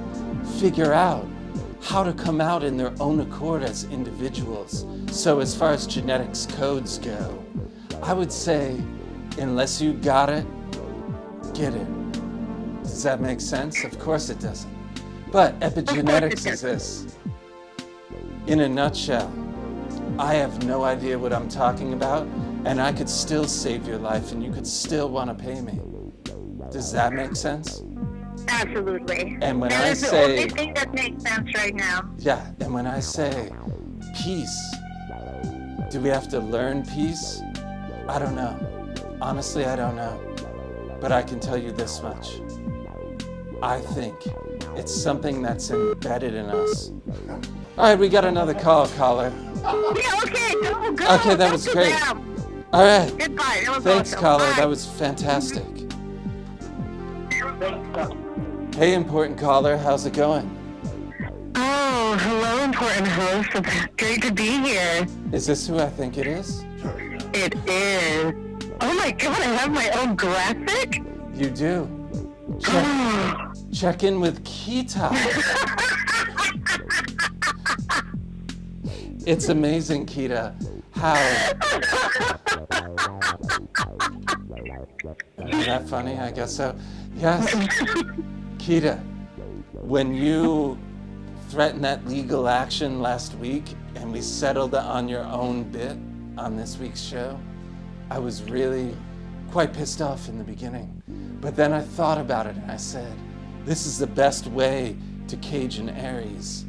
Speaker 2: figure out how to come out in their own accord as individuals. So as far as genetics codes go, I would say, unless you got it, get it. Does that make sense? Of course it doesn't. But epigenetics is this. In a nutshell, I have no idea what I'm talking about, and I could still save your life, and you could still want to pay me. Does that make sense?
Speaker 7: Absolutely.
Speaker 2: And when
Speaker 7: that
Speaker 2: I
Speaker 7: is
Speaker 2: say...
Speaker 7: the only thing that makes sense right now.
Speaker 2: Yeah, and when I say peace, do we have to learn peace? I don't know. Honestly, I don't know. But I can tell you this much. I think it's something that's embedded in us. All right, we got another caller.
Speaker 7: Yeah, okay, go.
Speaker 2: Okay, that was great. All right.
Speaker 7: Goodbye. That was
Speaker 2: Thanks,
Speaker 7: awesome.
Speaker 2: caller.
Speaker 7: Bye.
Speaker 2: That was fantastic. Hey, important caller. How's it going?
Speaker 6: Oh, hello, important host. It's great to be here.
Speaker 2: Is this who I think it is?
Speaker 6: It is. Oh my God, I have my own graphic?
Speaker 2: You do. Check in with Kita. It's amazing, Kita, how... Is that funny? I guess so. Yes. Kita, when you threatened that legal action last week and we settled on your own bit on this week's show, I was really quite pissed off in the beginning. But then I thought about it and I said, this is the best way to cage an Aries.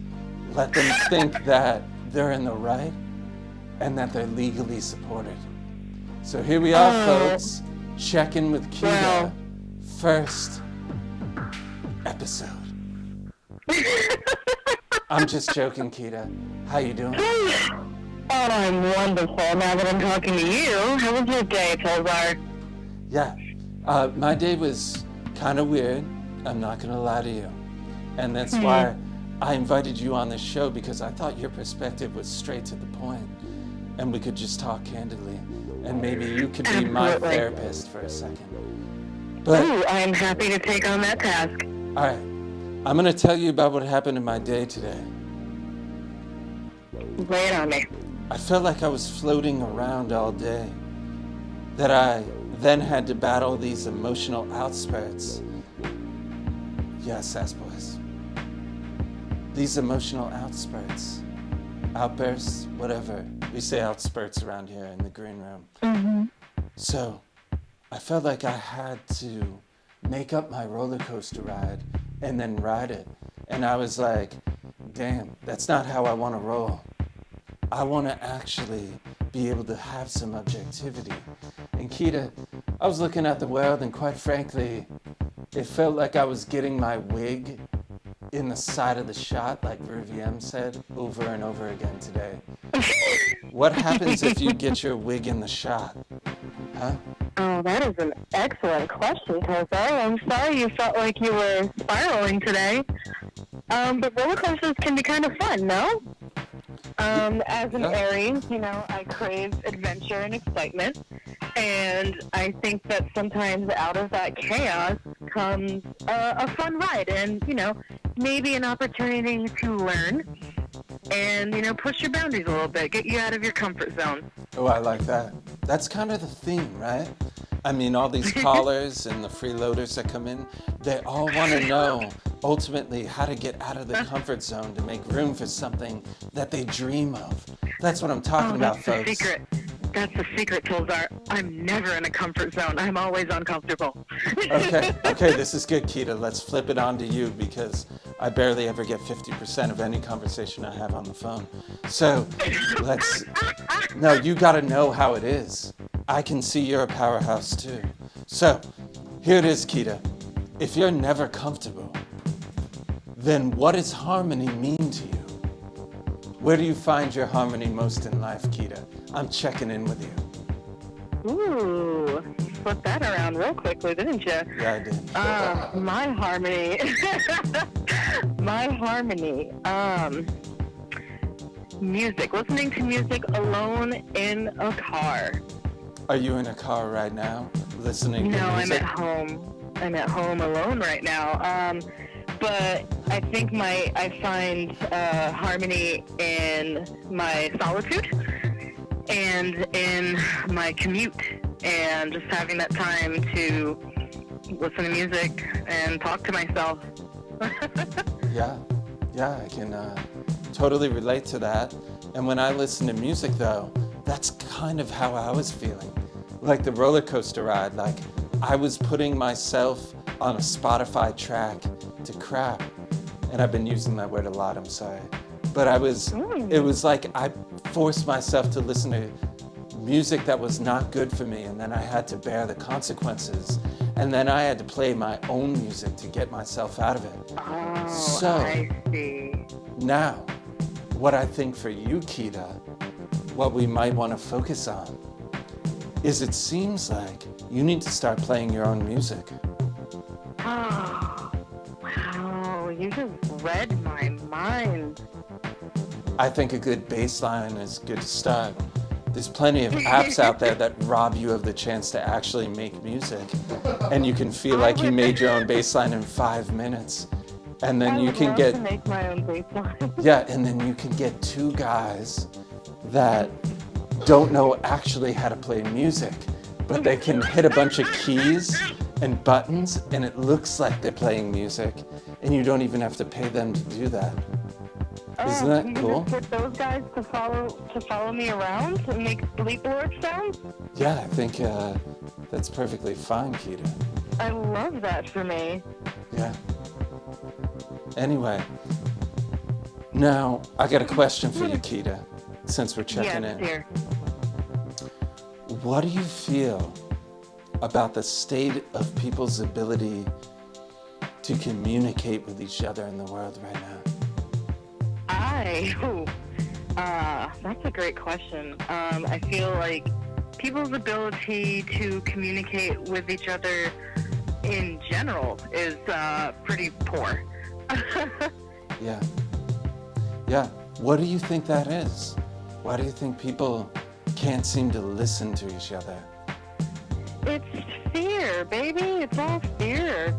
Speaker 2: Let them think that they're in the right and that they're legally supported. So here we are, folks. Check in with Kita.
Speaker 3: Wow.
Speaker 2: First episode. I'm just joking, Kita. How you doing?
Speaker 3: Oh, I'm wonderful. Now that I'm talking to you, how was your day, Tollzar?
Speaker 2: Yeah. My day was kind of weird. I'm not going to lie to you. And that's why I invited you on this show, because I thought your perspective was straight to the point and we could just talk candidly. And maybe you could be my
Speaker 3: Absolutely.
Speaker 2: therapist for a second. But
Speaker 3: Ooh, I am happy to take on that task.
Speaker 2: all right, I'm going to tell you about what happened in my day today.
Speaker 3: Lay it on me.
Speaker 2: I felt like I was floating around all day, that I then had to battle these emotional outspurts. Yeah, Sass boys. These emotional outspurts, outbursts, whatever. We say outspurts around here in the green room. So I felt like I had to make up my roller coaster ride and then ride it. And I was like, damn, that's not how I want to roll. I want to actually be able to have some objectivity. And Kita, I was looking at the world and quite frankly, it felt like I was getting my wig in the side of the shot, like Ruviem said, over and over again today. What happens if you get your wig in the shot? Huh?
Speaker 3: Oh, that is an excellent question, Tollzar. I'm sorry you felt like you were spiraling today. But roller coasters can be kind of fun, no? As an Aries, you know, I crave adventure and excitement. And I think that sometimes out of that chaos comes a fun ride and, you know, maybe an opportunity to learn and, you know, push your boundaries a little bit, get you out of your comfort zone.
Speaker 2: Oh, I like that. That's kind of the theme, right? I mean, all these callers and the freeloaders that come in, they all want to know ultimately how to get out of the comfort zone to make room for something that they dream of. That's what I'm talking about,
Speaker 3: that's
Speaker 2: folks.
Speaker 3: the secret. That's the secret, Tollzar. I'm never in a comfort zone. I'm always uncomfortable.
Speaker 2: Okay, this is good, Kita. Let's flip it on to you because I barely ever get 50% of any conversation I have on the phone. So no, you gotta know how it is. I can see you're a powerhouse too. So here it is, Kita. If you're never comfortable, then what does harmony mean to you? Where do you find your harmony most in life, Kita? I'm checking in with you.
Speaker 3: Ooh, you flipped that around real quickly, didn't you?
Speaker 2: Yeah, I did.
Speaker 3: My harmony. My harmony. Music. Listening to music alone in a car.
Speaker 2: Are you in a car right now, listening to
Speaker 3: No, I'm
Speaker 2: music?
Speaker 3: at home. I'm at home alone right now. But I think I find harmony in my solitude and in my commute and just having that time to listen to music and talk to myself.
Speaker 2: Yeah, I can totally relate to that. And when I listen to music, though, that's kind of how I was feeling. Like the roller coaster ride, like I was putting myself on a Spotify track to crap. And I've been using that word a lot, I'm sorry. But it was like I forced myself to listen to music that was not good for me, and then I had to bear the consequences. And then I had to play my own music to get myself out of it.
Speaker 3: Oh,
Speaker 2: So,
Speaker 3: I see.
Speaker 2: now, what I think for you, Kita, what we might want to focus on is it seems like you need to start playing your own music.
Speaker 3: Oh, wow, you just read my mind.
Speaker 2: I think a good bass line is good to start. There's plenty of apps out there that rob you of the chance to actually make music. And you can feel like you made your own bass line in 5 minutes. And then you can get...
Speaker 3: to make my own bass line.
Speaker 2: Yeah, and then you can get two guys that don't know actually how to play music, but they can hit a bunch of keys and buttons, and it looks like they're playing music, and you don't even have to pay them to do that. Isn't that
Speaker 3: you
Speaker 2: cool?
Speaker 3: just get those guys to follow me around and make sleep alert sounds?
Speaker 2: Yeah, I think that's perfectly fine, Kita.
Speaker 3: I love that for me.
Speaker 2: Yeah. Anyway, now I got a question for you, Kita, since we're checking in.
Speaker 3: Dear.
Speaker 2: What do you feel about the state of people's ability to communicate with each other in the world right now?
Speaker 3: That's a great question. I feel like people's ability to communicate with each other in general is pretty poor.
Speaker 2: Yeah. Yeah. What do you think that is? Why do you think people can't seem to listen to each other?
Speaker 3: It's fear, baby. It's all fear.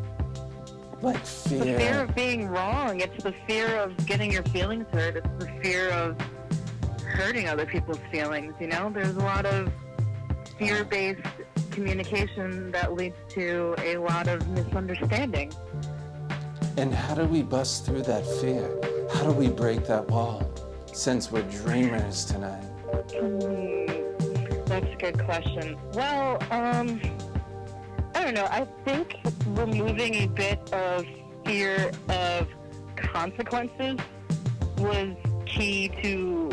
Speaker 2: Like fear.
Speaker 3: The fear of being wrong. It's the fear of getting your feelings hurt. It's the fear of hurting other people's feelings, you know? There's a lot of fear-based communication that leads to a lot of misunderstanding.
Speaker 2: And how do we bust through that fear? How do we break that wall? Since we're dreamers tonight.
Speaker 3: That's a good question. Well, I don't know. I think removing a bit of fear of consequences was key to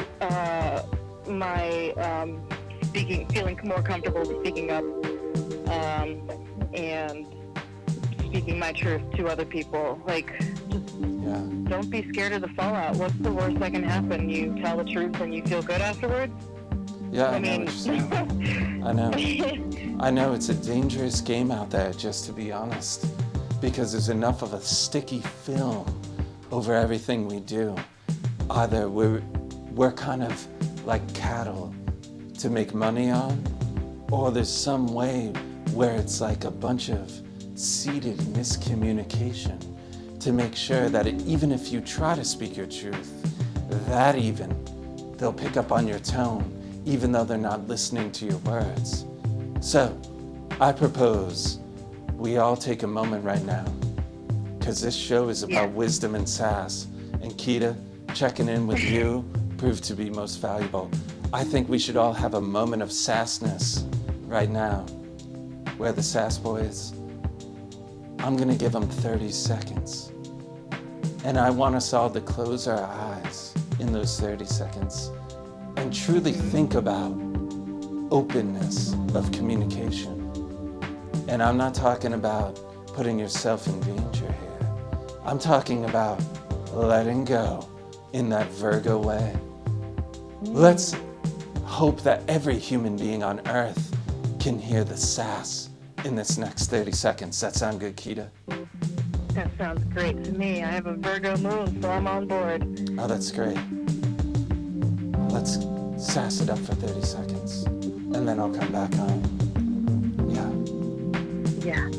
Speaker 3: my feeling more comfortable speaking up and speaking my truth to other people. Like, just don't be scared of the fallout. What's the worst that can happen? You tell the truth and you feel good afterwards?
Speaker 2: Yeah, I know what you're saying. I know. I know it's a dangerous game out there, just to be honest, because there's enough of a sticky film over everything we do. Either we're kind of like cattle to make money on, or there's some way where it's like a bunch of seeded miscommunication to make sure that even if you try to speak your truth, they'll pick up on your tone, even though they're not listening to your words. So, I propose we all take a moment right now, because this show is about wisdom and sass, and Kita, checking in with you proved to be most valuable. I think we should all have a moment of sassness right now. Where the Sass Boys? I'm gonna give them 30 seconds. And I want us all to close our eyes in those 30 seconds and truly think about openness of communication. And I'm not talking about putting yourself in danger here. I'm talking about letting go in that Virgo way. Let's hope that every human being on earth can hear the sass in this next 30 seconds. That sound good, Kita?
Speaker 3: That sounds great to me. I have a Virgo moon, so I'm on board.
Speaker 2: Oh, that's great. Let's sass it up for 30 seconds, and then I'll come back on.
Speaker 3: Yeah.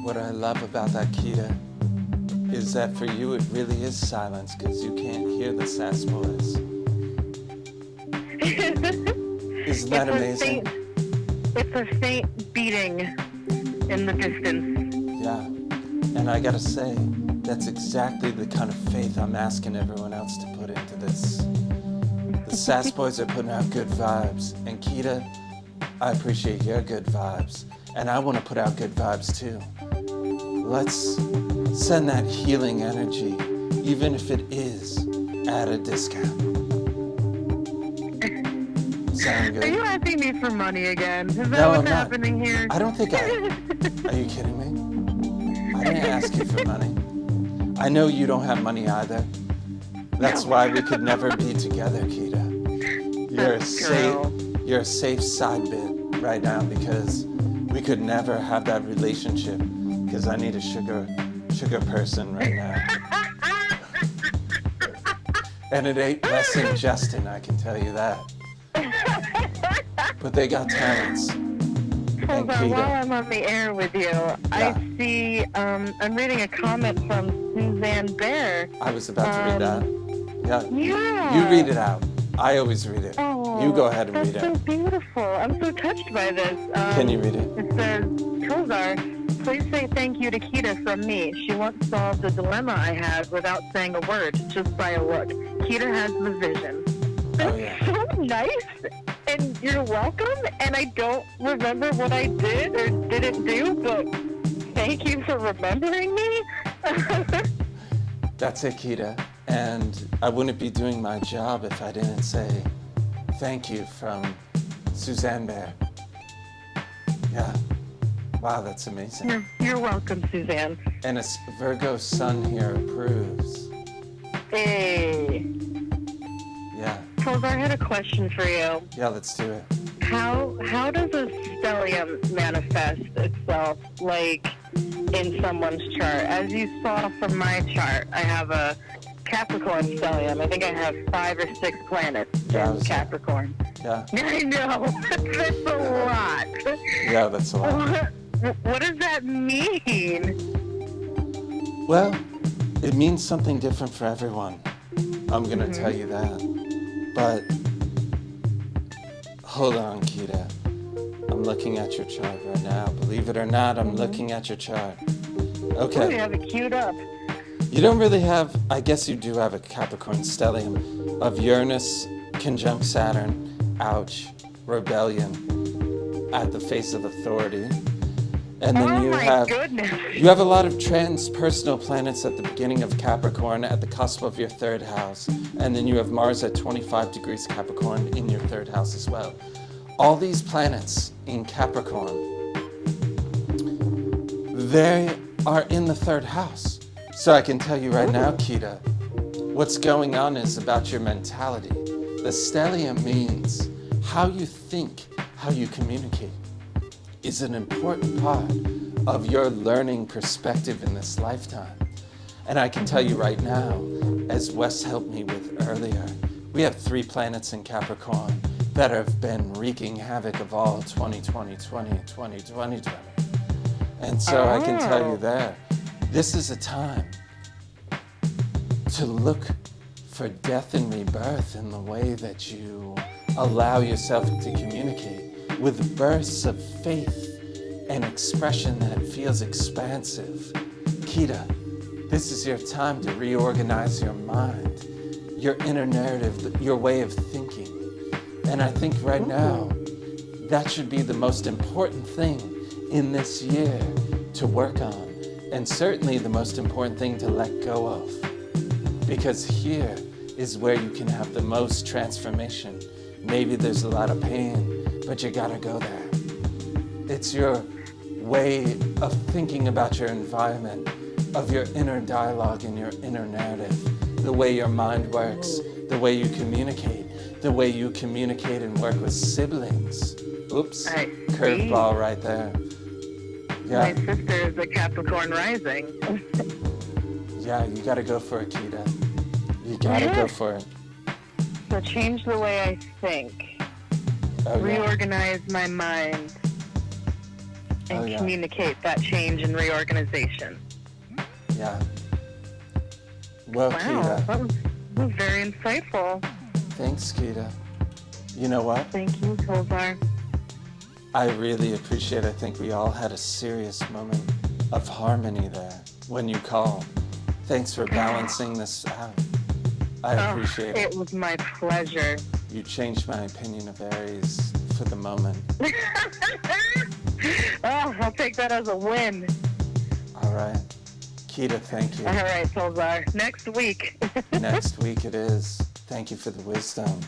Speaker 2: What I love about that, Kita, is that for you it really is silence because you can't hear the Sass boys. Isn't that amazing?
Speaker 3: It's a faint beating in the distance.
Speaker 2: Yeah. And I gotta say, that's exactly the kind of faith I'm asking everyone else to put into this. The Sass boys are putting out good vibes. And Kita, I appreciate your good vibes. And I want to put out good vibes too. Let's send that healing energy, even if it is at a discount. Sound good?
Speaker 3: Are you asking me for money again? Is that
Speaker 2: No,
Speaker 3: what's
Speaker 2: I'm not.
Speaker 3: happening here?
Speaker 2: I don't think Are you kidding me? I didn't ask you for money. I know you don't have money either. That's why we could never be together, Kita. You're a safe side bit right now because we could never have that relationship because I need a sugar person right now. And it ain't less than Justin, I can tell you that. But they got talents.
Speaker 3: Hold on, while I'm on the air with you, I see, I'm reading a comment from Suzanne Bear.
Speaker 2: I was about to read that. Yeah.
Speaker 3: Yeah.
Speaker 2: You read it out. I always read it.
Speaker 3: Oh,
Speaker 2: You go ahead and read it.
Speaker 3: That's so beautiful. I'm so touched by this.
Speaker 2: Can you read it?
Speaker 3: It says, Tollzar, please say thank you to Kita from me. She once solved a dilemma I had without saying a word, just by a look. Kita has the vision. That's so nice, and you're welcome, and I don't remember what I did or didn't do, but thank you for remembering me.
Speaker 2: That's it, Kita. And I wouldn't be doing my job if I didn't say thank you from Suzanne Bear. Yeah. Wow, that's amazing.
Speaker 3: You're welcome, Suzanne.
Speaker 2: And a Virgo sun here approves.
Speaker 3: Hey.
Speaker 2: Yeah.
Speaker 3: Tollzar, I had a question for you.
Speaker 2: Yeah, let's do it.
Speaker 3: How does a stellium manifest itself, like, in someone's chart? As you saw from my chart, I have a Capricorn stellium. I think I have 5 or 6 planets in Capricorn.
Speaker 2: Yeah.
Speaker 3: I know. That's a lot.
Speaker 2: Yeah, that's a lot.
Speaker 3: What does that mean?
Speaker 2: Well, it means something different for everyone. I'm going to tell you that. But hold on, Kita. I'm looking at your chart right now. Believe it or not, I'm looking at your chart. Okay.
Speaker 3: Oh, you have it queued up.
Speaker 2: You don't really have, I guess you do have a Capricorn stellium of Uranus conjunct Saturn, ouch, rebellion, at the face of authority. And then you have a lot of transpersonal planets at the beginning of Capricorn at the cusp of your 3rd house. And then you have Mars at 25 degrees Capricorn in your 3rd house as well. All these planets in Capricorn, they are in the 3rd house. So I can tell you right now, Kita, what's going on is about your mentality. The stellium means how you think, how you communicate is an important part of your learning perspective in this lifetime. And I can tell you right now, as Wes helped me with earlier, we have 3 planets in Capricorn that have been wreaking havoc of all 2020. And so I can tell you that this is a time to look for death and rebirth in the way that you allow yourself to communicate with bursts of faith and expression that feels expansive. Kita, this is your time to reorganize your mind, your inner narrative, your way of thinking. And I think right now, that should be the most important thing in this year to work on, and certainly the most important thing to let go of. Because here is where you can have the most transformation. Maybe there's a lot of pain, but you gotta go there. It's your way of thinking about your environment, of your inner dialogue and your inner narrative, the way your mind works, the way you communicate, the way you communicate and work with siblings. Oops, curveball right there. Yeah.
Speaker 3: My sister is a Capricorn rising.
Speaker 2: Yeah, you gotta go for it, Kita. You gotta go for it.
Speaker 3: So change the way I think. Reorganize my mind. And communicate that change and reorganization.
Speaker 2: Yeah. Well,
Speaker 3: Wow,
Speaker 2: Keita,
Speaker 3: that was very insightful.
Speaker 2: thanks, Keita. You know what?
Speaker 3: Thank you, Tollzar.
Speaker 2: I really appreciate it. I think we all had a serious moment of harmony there when you called. Thanks for balancing this out. I appreciate it.
Speaker 3: It was my pleasure.
Speaker 2: You changed my opinion of Aries for the moment.
Speaker 3: I'll take that as a win.
Speaker 2: All right. Keita, thank you.
Speaker 3: All right, Tollzar. Next week.
Speaker 2: Next week it is. Thank you for the wisdom.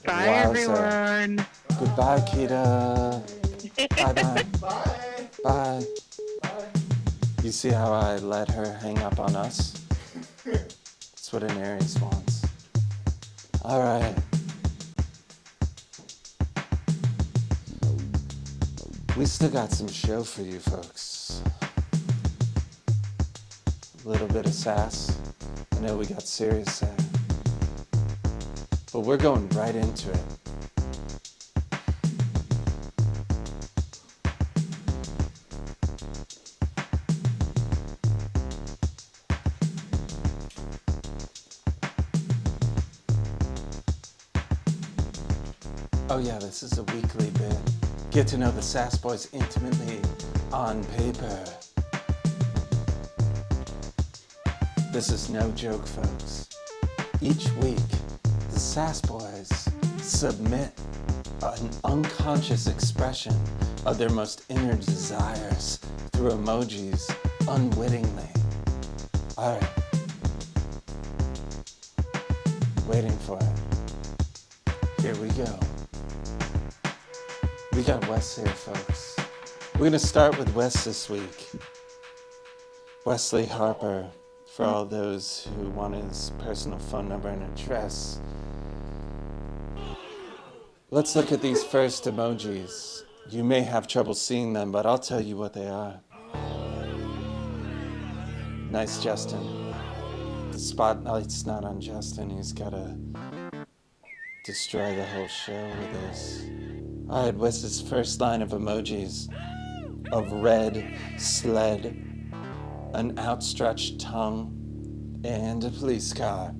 Speaker 3: Bye,
Speaker 2: Wowza.
Speaker 3: everyone.
Speaker 2: Goodbye, Keita. Bye-bye.
Speaker 4: Bye.
Speaker 2: Bye.
Speaker 4: Bye.
Speaker 2: You see how I let her hang up on us? That's what an Aries wants. All right. We still got some show for you folks. A little bit of sass. I know we got serious there. But we're going right into it. Oh yeah, this is a weekly bit. Get to know the Sass Boys intimately on paper. This is no joke, folks. Each week, the Sass Boys submit an unconscious expression of their most inner desires through emojis unwittingly. All right. Waiting for it. Here we go. We got Wes here, folks. We're going to start with Wes this week. Wesley Harper, for all those who want his personal phone number and address. Let's look at these first emojis. You may have trouble seeing them, but I'll tell you what they are. Nice, Justin. The spotlight's not on Justin. He's got to destroy the whole show with this. All right, Wes's first line of emojis of red sled, an outstretched tongue, and a police car.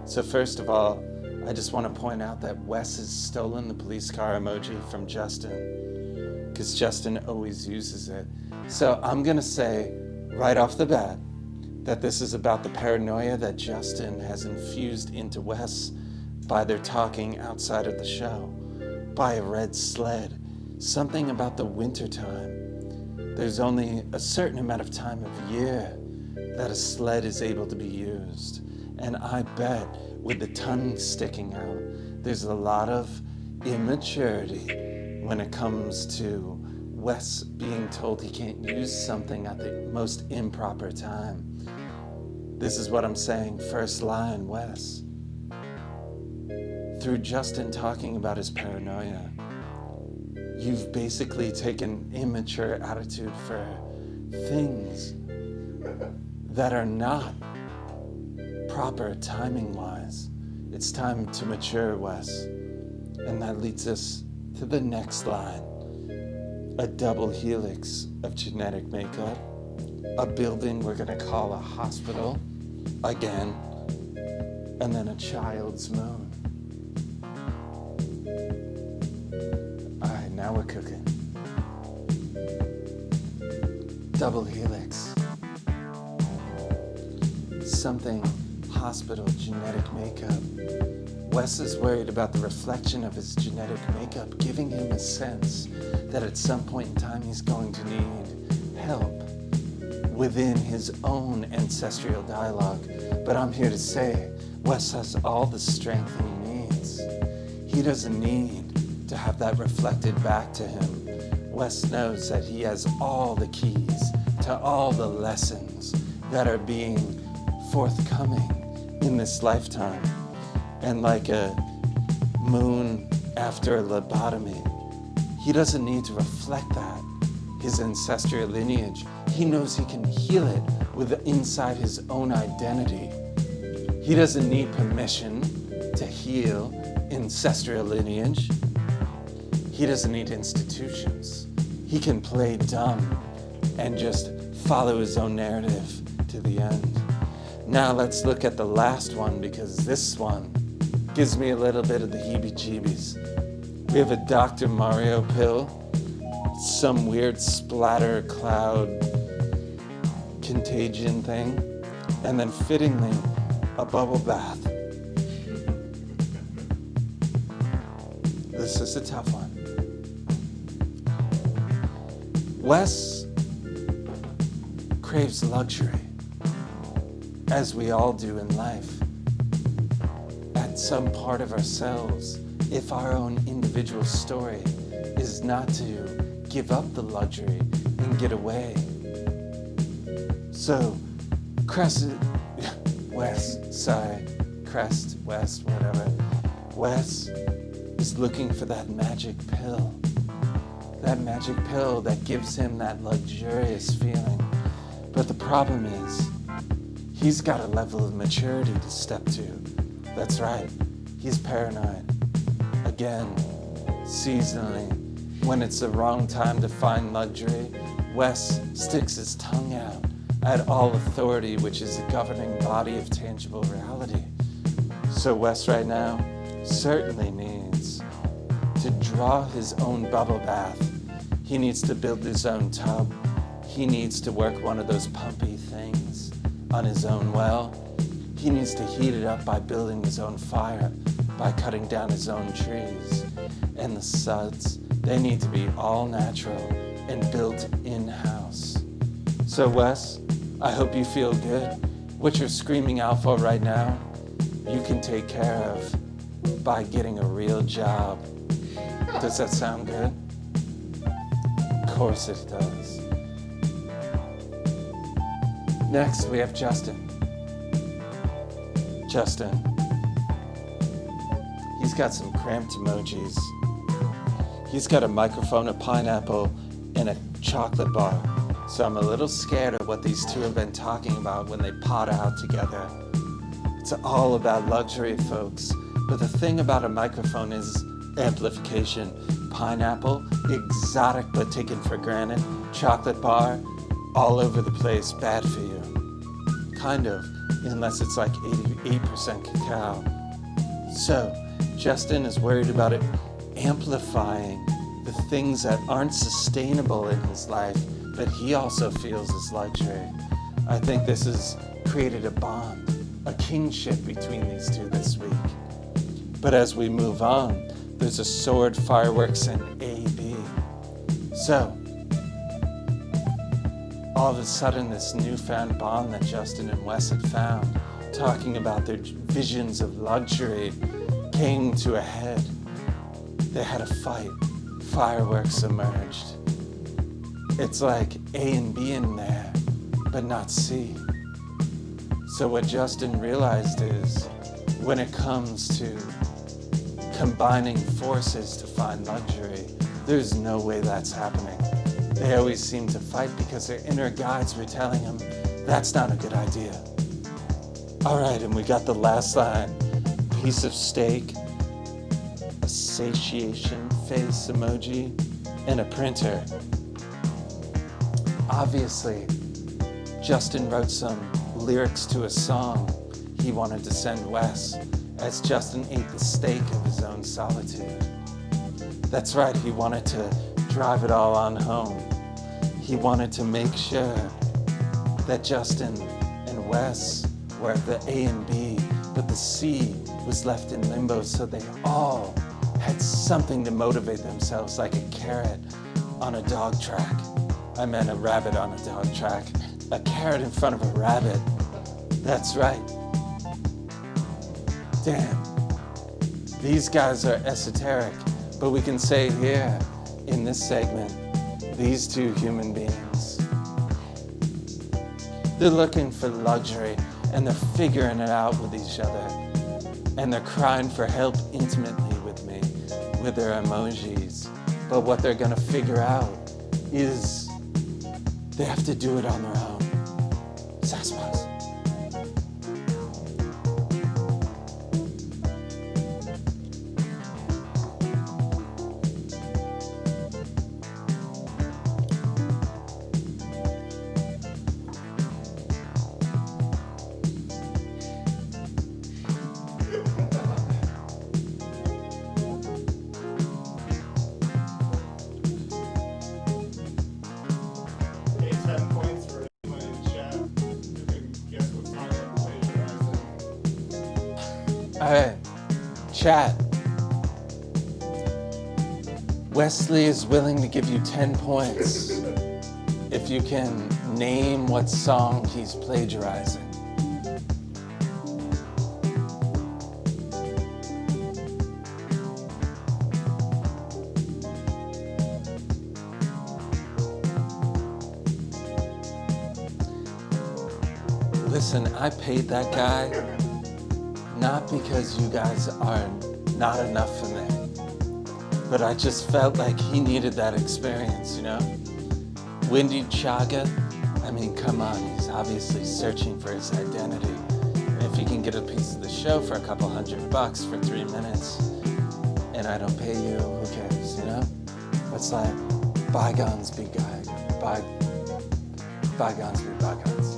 Speaker 2: So first of all, I just want to point out that Wes has stolen the police car emoji from Justin, because Justin always uses it. So I'm going to say right off the bat that this is about the paranoia that Justin has infused into Wes by their talking outside of the show. By a red sled. Something about the wintertime. There's only a certain amount of time of year that a sled is able to be used. And I bet with the tongue sticking out, there's a lot of immaturity when it comes to Wes being told he can't use something at the most improper time. This is what I'm saying, first line, Wes. Through Justin talking about his paranoia, you've basically taken immature attitude for things that are not proper timing-wise. It's time to mature, Wes. And that leads us to the next line. A double helix of genetic makeup, a building we're gonna call a hospital, again, and then a child's moon. Now we're cooking. Double helix. Something hospital genetic makeup. Wes is worried about the reflection of his genetic makeup, giving him a sense that at some point in time he's going to need help within his own ancestral dialogue. But I'm here to say, Wes has all the strength he needs. He doesn't need to have that reflected back to him. Wes knows that he has all the keys to all the lessons that are being forthcoming in this lifetime. And like a moon after a lobotomy, he doesn't need to reflect that, his ancestral lineage. He knows he can heal it inside his own identity. He doesn't need permission to heal ancestral lineage. He doesn't need institutions. He can play dumb and just follow his own narrative to the end. Now let's look at the last one, because this one gives me a little bit of the heebie-jeebies. We have a Dr. Mario pill, some weird splatter cloud contagion thing, and then fittingly, a bubble bath. This is a tough one. Wes craves luxury, as we all do in life. At some part of ourselves, if our own individual story is not to give up the luxury and get away. So, Wes is looking for that magic pill. That magic pill that gives him that luxurious feeling. But the problem is, he's got a level of maturity to step to. That's right, he's paranoid. Again, seasonally, when it's the wrong time to find luxury, Wes sticks his tongue out at all authority, which is the governing body of tangible reality. So Wes right now certainly needs to draw his own bubble bath. He needs to build his own tub. He needs to work one of those pumpy things on his own well. He needs to heat it up by building his own fire, by cutting down his own trees. And the suds, they need to be all natural and built in-house. So Wes, I hope you feel good. What you're screaming out for right now, you can take care of by getting a real job. Does that sound good? Of course it does. Next, we have Justin. Justin. He's got some cramped emojis. He's got a microphone, a pineapple, and a chocolate bar. So I'm a little scared of what these two have been talking about when they pot out together. It's all about luxury, folks. But the thing about a microphone is amplification. Pineapple, exotic but taken for granted. Chocolate bar, all over the place, bad for you. Kind of, unless it's like 88% cacao. So, Justin is worried about it amplifying the things that aren't sustainable in his life, but he also feels is luxury. I think this has created a bond, a kinship between these two this week. But as we move on, there's a sword, fireworks, and A.B. So, all of a sudden, this newfound bond that Justin and Wes had found, talking about their visions of luxury, came to a head. They had a fight. Fireworks emerged. It's like A and B in there, but not C. So what Justin realized is, when it comes to combining forces to find luxury, there's no way that's happening. They always seem to fight because their inner guides were telling them that's not a good idea. All right, and we got the last line. Piece of steak, a satiation face emoji, and a printer. Obviously, Justin wrote some lyrics to a song he wanted to send Wes as Justin ate the steak of his own solitude. That's right, he wanted to drive it all on home. He wanted to make sure that Justin and Wes were at the A and B, but the C was left in limbo, so they all had something to motivate themselves, like a carrot on a dog track. I meant a rabbit on a dog track. A carrot in front of a rabbit. That's right. Damn. These guys are esoteric, but we can say here, in this segment, these two human beings, they're looking for luxury, and they're figuring it out with each other. And they're crying for help intimately with me, with their emojis. But what they're gonna figure out is they have to do it on their own. Sass. All right, chat. Wesley is willing to give you 10 points if you can name what song he's plagiarizing. Listen, I paid that guy not because you guys are not enough for me, but I just felt like he needed that experience, you know? Windy Chaga, I mean, come on, he's obviously searching for his identity. And if he can get a piece of the show for a couple $100 for 3 minutes, and I don't pay you, who cares, you know? It's like, bygones be bygones be bygones.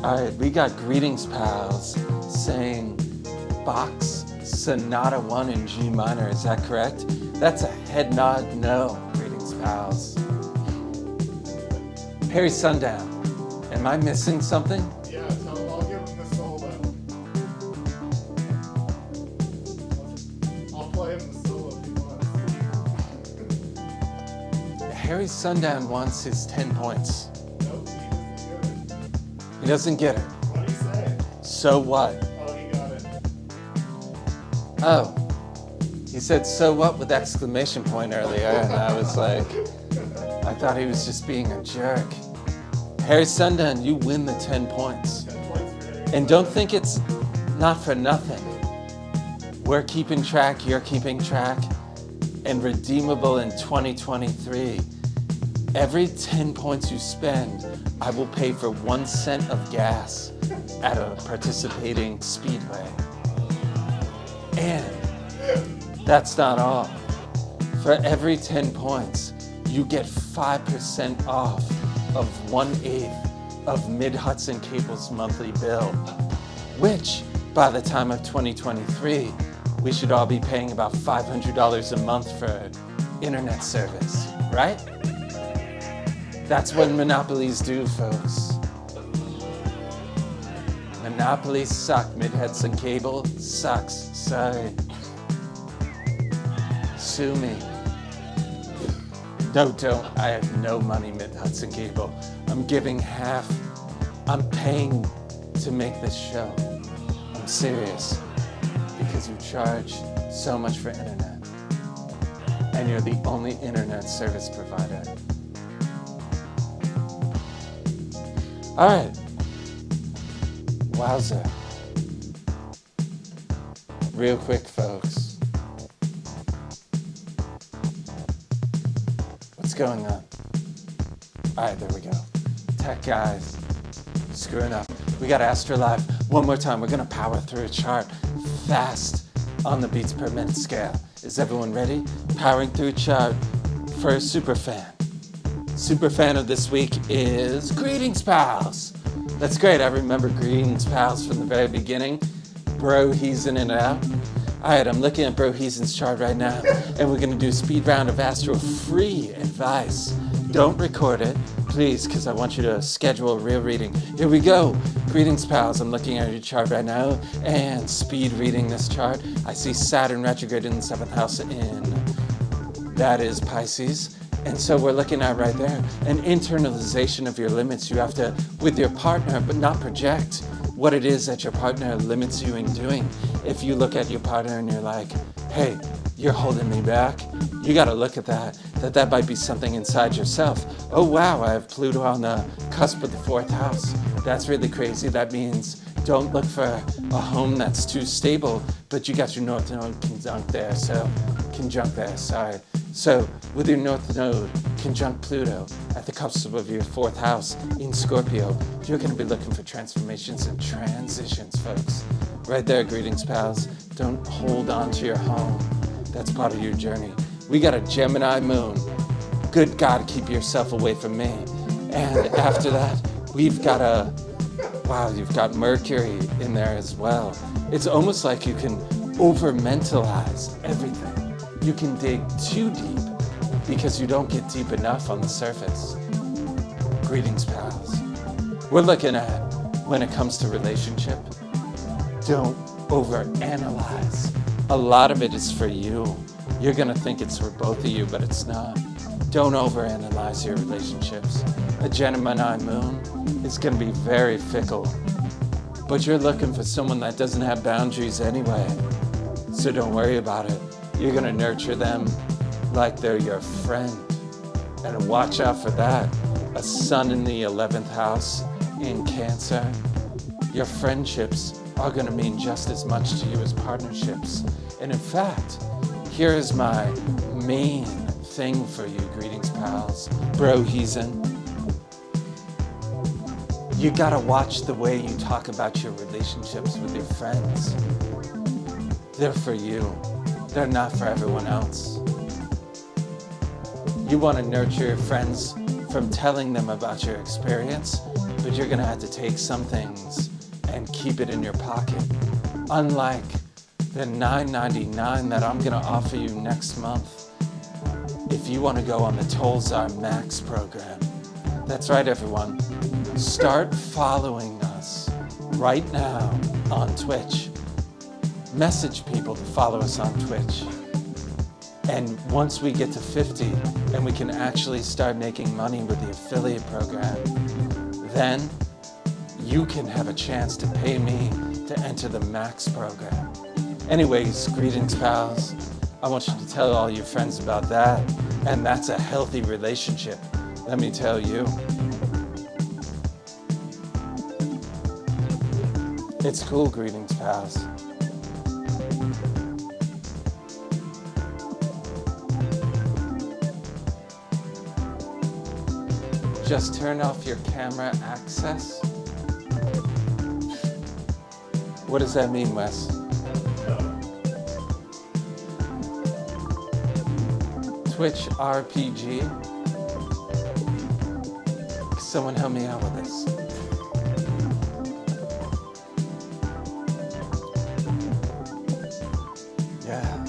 Speaker 2: All right, we got Greetings Pals saying Bach's Sonata 1 in G minor. Is that correct? That's a head nod no, Greetings Pals. Harry Sundown, am I missing something?
Speaker 4: Yeah, tell him I'll give him the solo. I'll play him the solo if he wants.
Speaker 2: Harry Sundown wants his 10 points.
Speaker 4: Nope,
Speaker 2: He doesn't get it.
Speaker 4: what do you say?
Speaker 2: So what?
Speaker 4: Oh, he got it.
Speaker 2: Oh, he said so what with exclamation point earlier, and I was like, I thought he was just being a jerk. Harry Sundown, you win the 10 points.
Speaker 4: 10 points for Harry.
Speaker 2: And don't think it's not for nothing. We're keeping track, you're keeping track, and redeemable in 2023. Every 10 points you spend, I will pay for 1 cent of gas at a participating speedway. And that's not all. For every 10 points, you get 5% off of 1/8 of Mid-Hudson Cable's monthly bill, which by the time of 2023, we should all be paying about $500 a month for internet service, right? That's what monopolies do, folks. Monopolies suck. Mid-Hudson Cable sucks. Sorry. Sue me. No, don't. I have no money, Mid-Hudson Cable. I'm giving half. I'm paying to make this show. I'm serious. Because you charge so much for internet. And you're the only internet service provider. All right. Wowza. Real quick, folks. What's going on? All right, there we go. Tech guys, screwing up. We got Astro Live. One more time, we're gonna power through a chart fast on the beats per minute scale. Is everyone ready? Powering through a chart for a super fan. Super fan of this week is Greetings Pals. That's great. I remember Greetings Pals from the very beginning. Bro, he's in and out. All right, I'm looking at Bro Heezen's chart right now, and we're gonna do a speed round of Astro free advice. Don't record it, please, because I want you to schedule a real reading. Here we go. Greetings, pals. I'm looking at your chart right now, and speed reading this chart. I see Saturn retrograde in the 7th house that is Pisces. And so we're looking at right there an internalization of your limits. You have to, with your partner, but not project what it is that your partner limits you in doing. If you look at your partner and you're like, hey, you're holding me back, you got to look at that might be something inside yourself. Oh, wow, I have Pluto on the cusp of the 4th house. That's really crazy. That means don't look for a home that's too stable, but you got your North Node conjunct there, sorry. So with your North Node conjunct Pluto at the cusp of your 4th house in Scorpio, you're going to be looking for transformations and transitions, folks. Right there, greetings, pals. Don't hold on to your home. That's part of your journey. We got a Gemini moon. Good God, keep yourself away from me. And after that, we've got you've got Mercury in there as well. It's almost like you can over-mentalize everything. You can dig too deep because you don't get deep enough on the surface. Greetings, pals. We're looking at, when it comes to relationship, don't overanalyze. A lot of it is for you. You're gonna think it's for both of you, but it's not. Don't overanalyze your relationships. A Gemini moon is gonna be very fickle, but you're looking for someone that doesn't have boundaries anyway. So don't worry about it. You're gonna nurture them like they're your friend. And watch out for that. A sun in the 11th house in Cancer. Your friendships are gonna mean just as much to you as partnerships. And in fact, here is my main thing for you, greetings pals, bro-heathen. You gotta watch the way you talk about your relationships with your friends. They're for you. They're not for everyone else. You wanna nurture your friends from telling them about your experience, but you're gonna have to take some things and keep it in your pocket. Unlike the $9.99 that I'm gonna offer you next month, if you wanna go on the Tollzar Max program. That's right, everyone. Start following us right now on Twitch. Message people to follow us on Twitch. And once we get to 50 and we can actually start making money with the affiliate program, then you can have a chance to pay me to enter the Max program. Anyways, greetings pals. I want you to tell all your friends about that. And that's a healthy relationship, let me tell you. It's cool, greetings pals. Just turn off your camera access? What does that mean, Wes? Twitch RPG? Someone help me out with this. Yeah.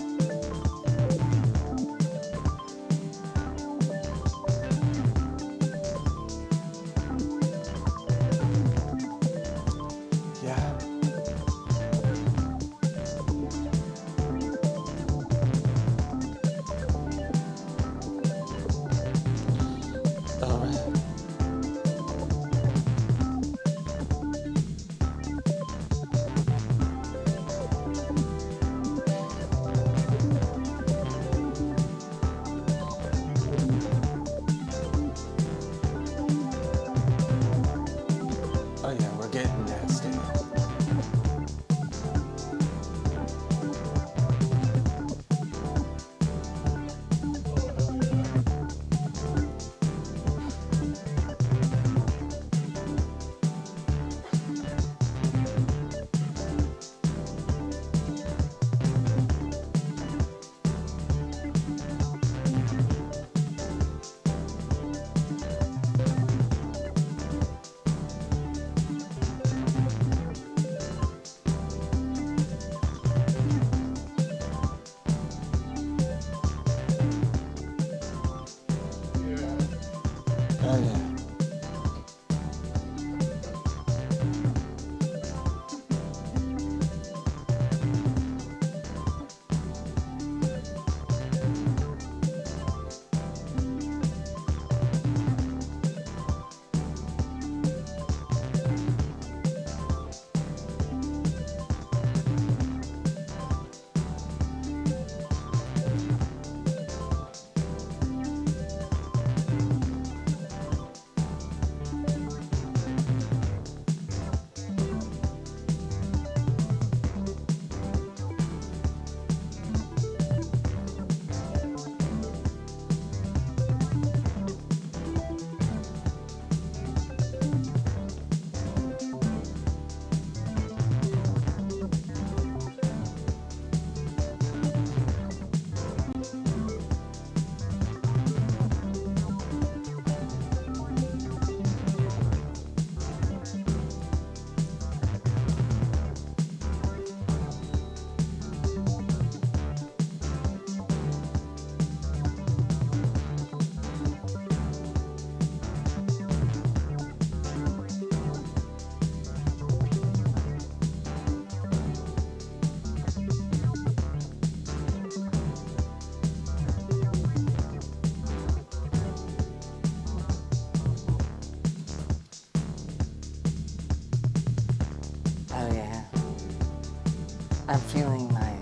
Speaker 1: I'm feeling my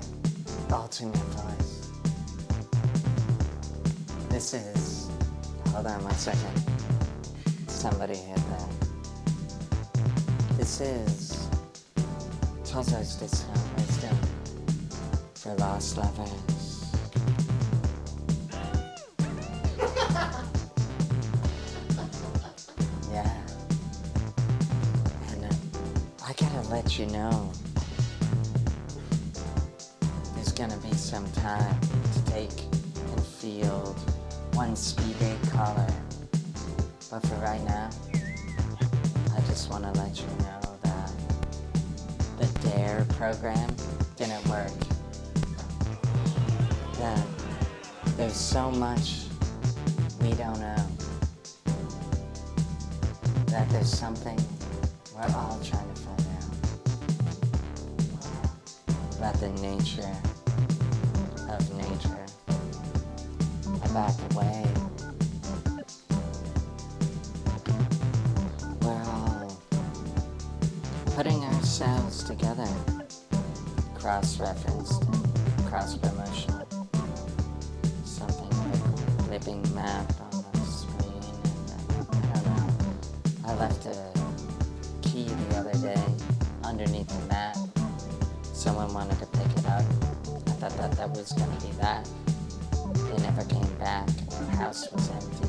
Speaker 1: ultimate voice. This is... Hold on 1 second. Somebody hit that. This is Tollzar's Discount Wisdom for Lost Lovers. Yeah. And I gotta let you know, there's gonna be some time to take and field one speed date caller. But for right now, I just want to let you know that the DARE program didn't work. That there's so much we don't know. That there's something we're all trying to find out. About the nature of nature. About the way we're all putting ourselves together, cross-referenced, cross-promotional, something like a living map on the screen, and I don't know. I left a key the other day underneath the mat. Someone wanted to pick it up. I thought that was gonna be that. They never came back. The house was empty,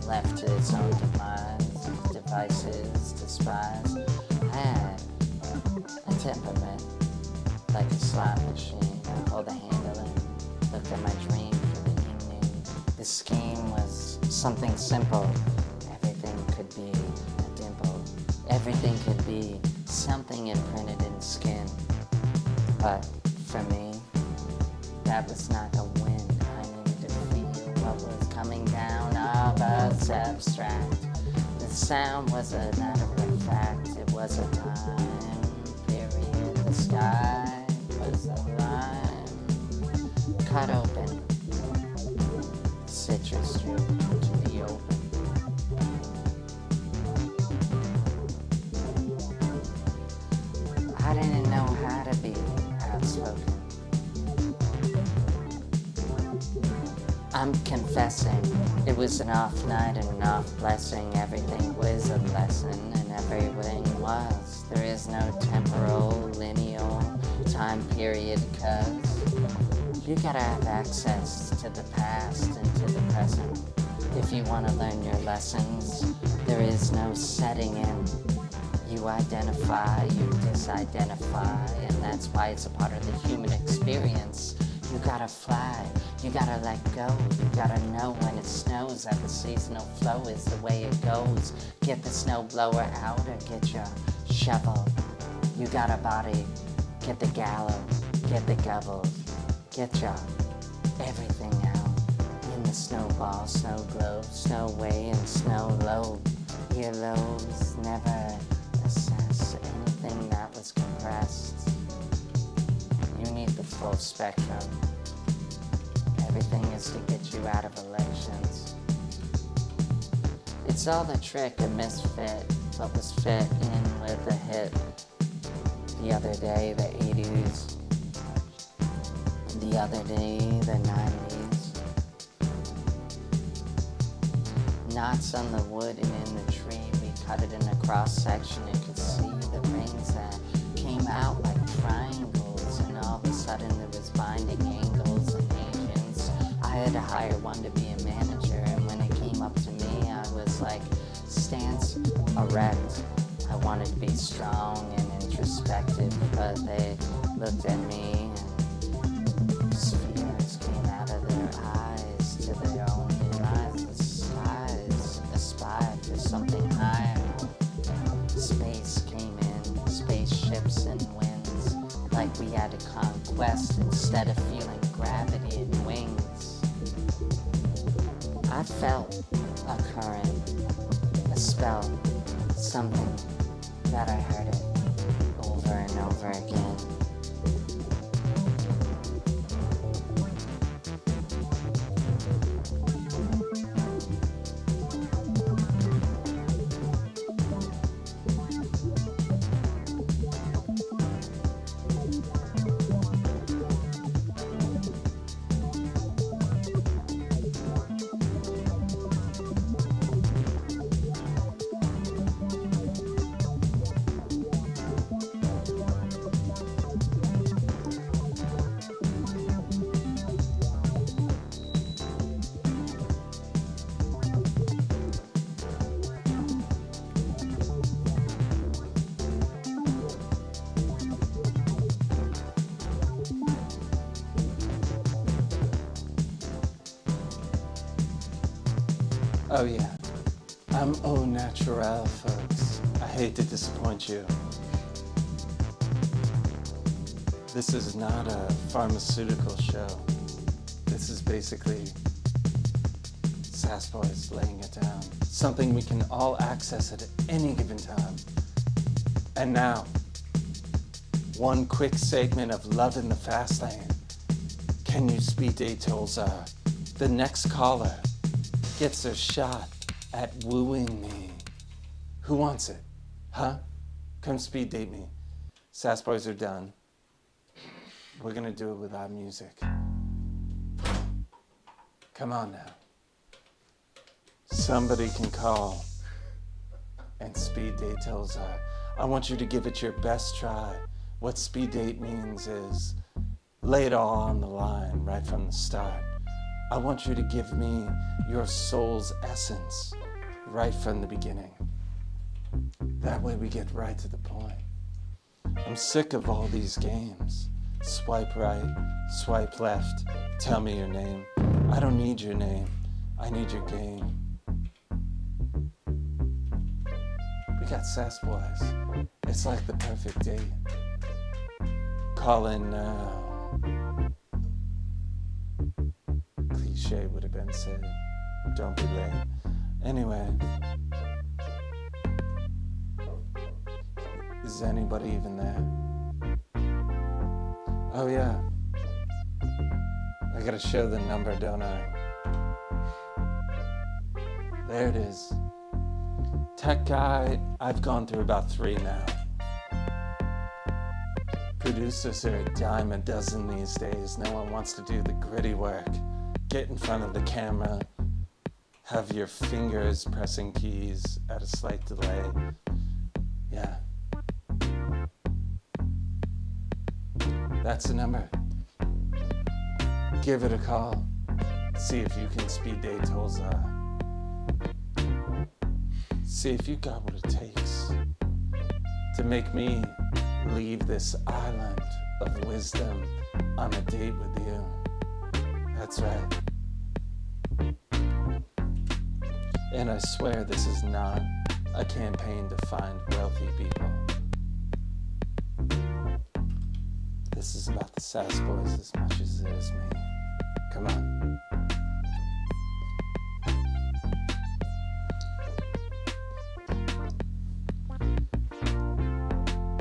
Speaker 1: left to its own demise, devices, despise. I had a temperament, like a slot machine. I pulled a handle and looked at my dream for the evening. The scheme was something simple. Everything could be a dimple. Everything could be something imprinted in skin. But for me, that was not a win. What was coming down of us abstract. The sound was a matter of fact. It was a time period. The sky was a line cut open. Citrus tree to the open. I didn't know how to be outspoken. I'm confessing, it was an off night and an off blessing. Everything was a lesson and everything was. There is no temporal, lineal time period, cause you gotta have access to the past and to the present. If you wanna learn your lessons, there is no setting in. You identify, you disidentify, and that's why it's a part of the human experience. You gotta fly, you gotta let go, you gotta know when it snows that the seasonal flow is the way it goes. Get the snowblower out or get your shovel. You got a body, get the gallows, get the gobbles, get your everything out. In the snowball, snow globe, snow way and snow lobe. Earlobes never assess anything that was compressed. You need the full spectrum. Everything is to get you out of elections. It's all the trick, a misfit, what was fit in with the hit. The other day, the 80s. The other day, the 90s. Knots on the wood and in the tree, we cut it in a cross section and could see the rings that came out like triangles, and all of a sudden there was binding angles and agents. I had to hire one to be a manager, and when it came up to me, I was like, stance erect. I wanted to be strong and introspective, but they looked at me and spheres came out of their eyes to their own demise. The skies aspired to something higher. Space came in, spaceships and winds, like we had a conquest instead of feeling gravity and wings. I felt a current, a spell, something that I heard it over and over again.
Speaker 2: Oh yeah, I'm au naturel, folks. I hate to disappoint you. This is not a pharmaceutical show. This is basically Sass Boys laying it down. Something we can all access at any given time. And now, one quick segment of Love in the Fast Lane. Can you speed date Tollzar? The next caller gets a shot at wooing me. Who wants it? Huh? Come speed date me. Sass Boys are done. We're gonna do it without music. Come on now. Somebody can call and speed date Tollzar. I want you to give it your best try. What speed date means is lay it all on the line right from the start. I want you to give me your soul's essence right from the beginning. That way we get right to the point. I'm sick of all these games. Swipe right, swipe left, tell me your name. I don't need your name, I need your game. We got Sass Boys. It's like the perfect date. Call in now. Cliche would have been said. Don't be late. Anyway. Is anybody even there? Oh yeah. I gotta show the number, don't I? There it is. Tech guy, I've gone through about 3 now. Producers are a dime a dozen these days. No one wants to do the gritty work. Get in front of the camera, have your fingers pressing keys at a slight delay. Yeah. That's the number. Give it a call. See if you can speed date Tollzar. See if you got what it takes to make me leave this island of wisdom on a date with you. That's right. And I swear this is not a campaign to find wealthy people. This is about the Sass Boys as much as it is me. Come on.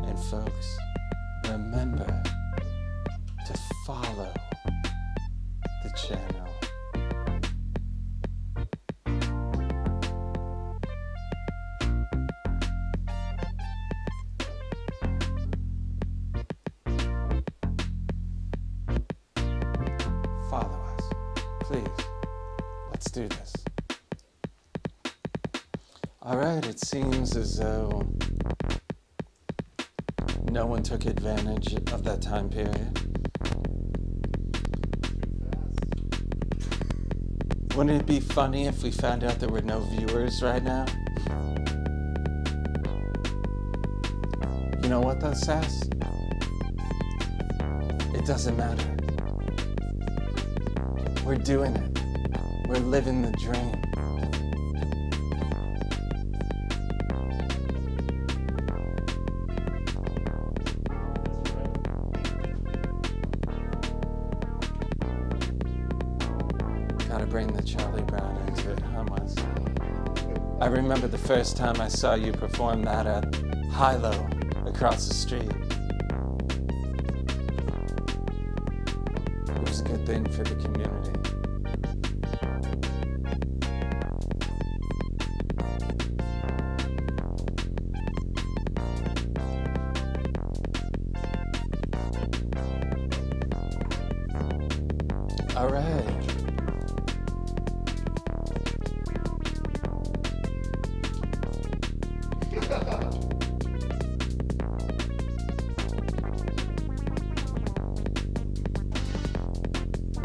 Speaker 2: And folks, remember to follow the channel. Follow us, please. Let's do this. All right, it seems as though no one took advantage of that time period. Wouldn't it be funny if we found out there were no viewers right now? You know what though, Sass? It doesn't matter. We're doing it. We're living the dream. Gotta bring the Charlie Brown into it, huh, Wes? I remember the first time I saw you perform that at High-Low across the street. It was a good thing for the community. All right.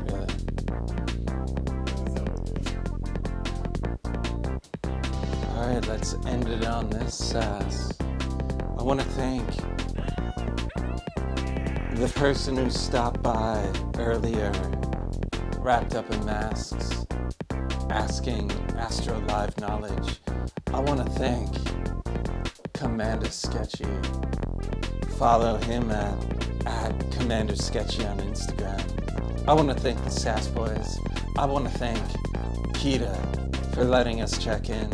Speaker 2: Really? All right, let's end it on this, Sass. I want to thank the person who stopped by earlier, wrapped up in masks. asking Astro Live Knowledge. I want to thank Commander Sketchy. Follow him at Commander Sketchy on Instagram. I want to thank the Sass Boys. I want to thank Peter for letting us check in.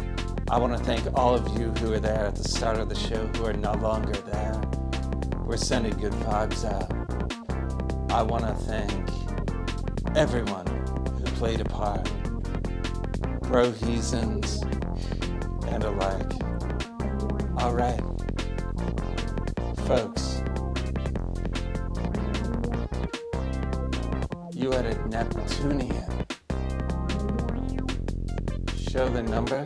Speaker 2: I want to thank all of you who were there at the start of the show who are no longer there. We're sending good vibes out. I want to thank everyone who played a part. Bro-heathens and alike. All right, folks. You had a Neptunian. Show the number.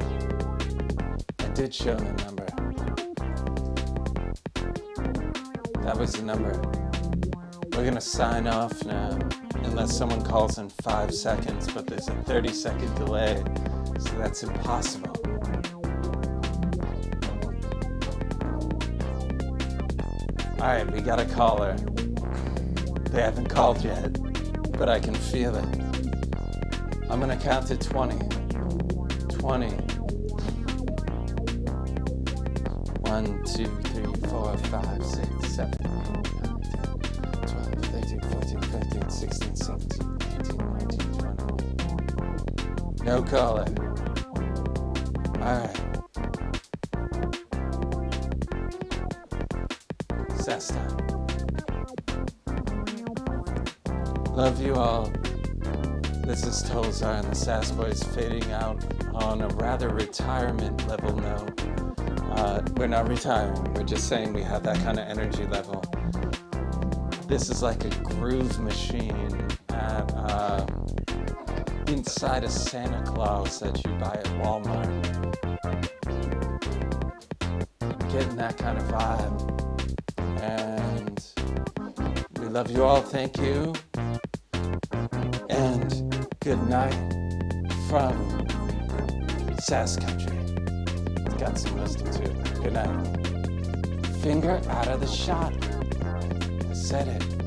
Speaker 2: I did show the number. That was the number. We're gonna sign off now, unless someone calls in 5 seconds, but there's a 30-second delay, so that's impossible. Alright, we got a caller. They haven't called yet, but I can feel it. I'm gonna count to 20. 20. 1, 2, 3, 4, 5, 6, 7, 8, 9, 10, 12, 13, 14, 15, 16, 17, 18, 19, 20. No caller. Alright. Sass time. Love you all. This is Tollzar and the Sass Boys fading out on a rather retirement level note. We're not retiring, we're just saying we have that kind of energy level. This is like a groove machine at, inside a Santa Claus that you buy at Walmart. Getting that kind of vibe. And we love you all, thank you. And good night from Sass Country. It's got some wisdom too. Good night. Finger out of the shot. I said it.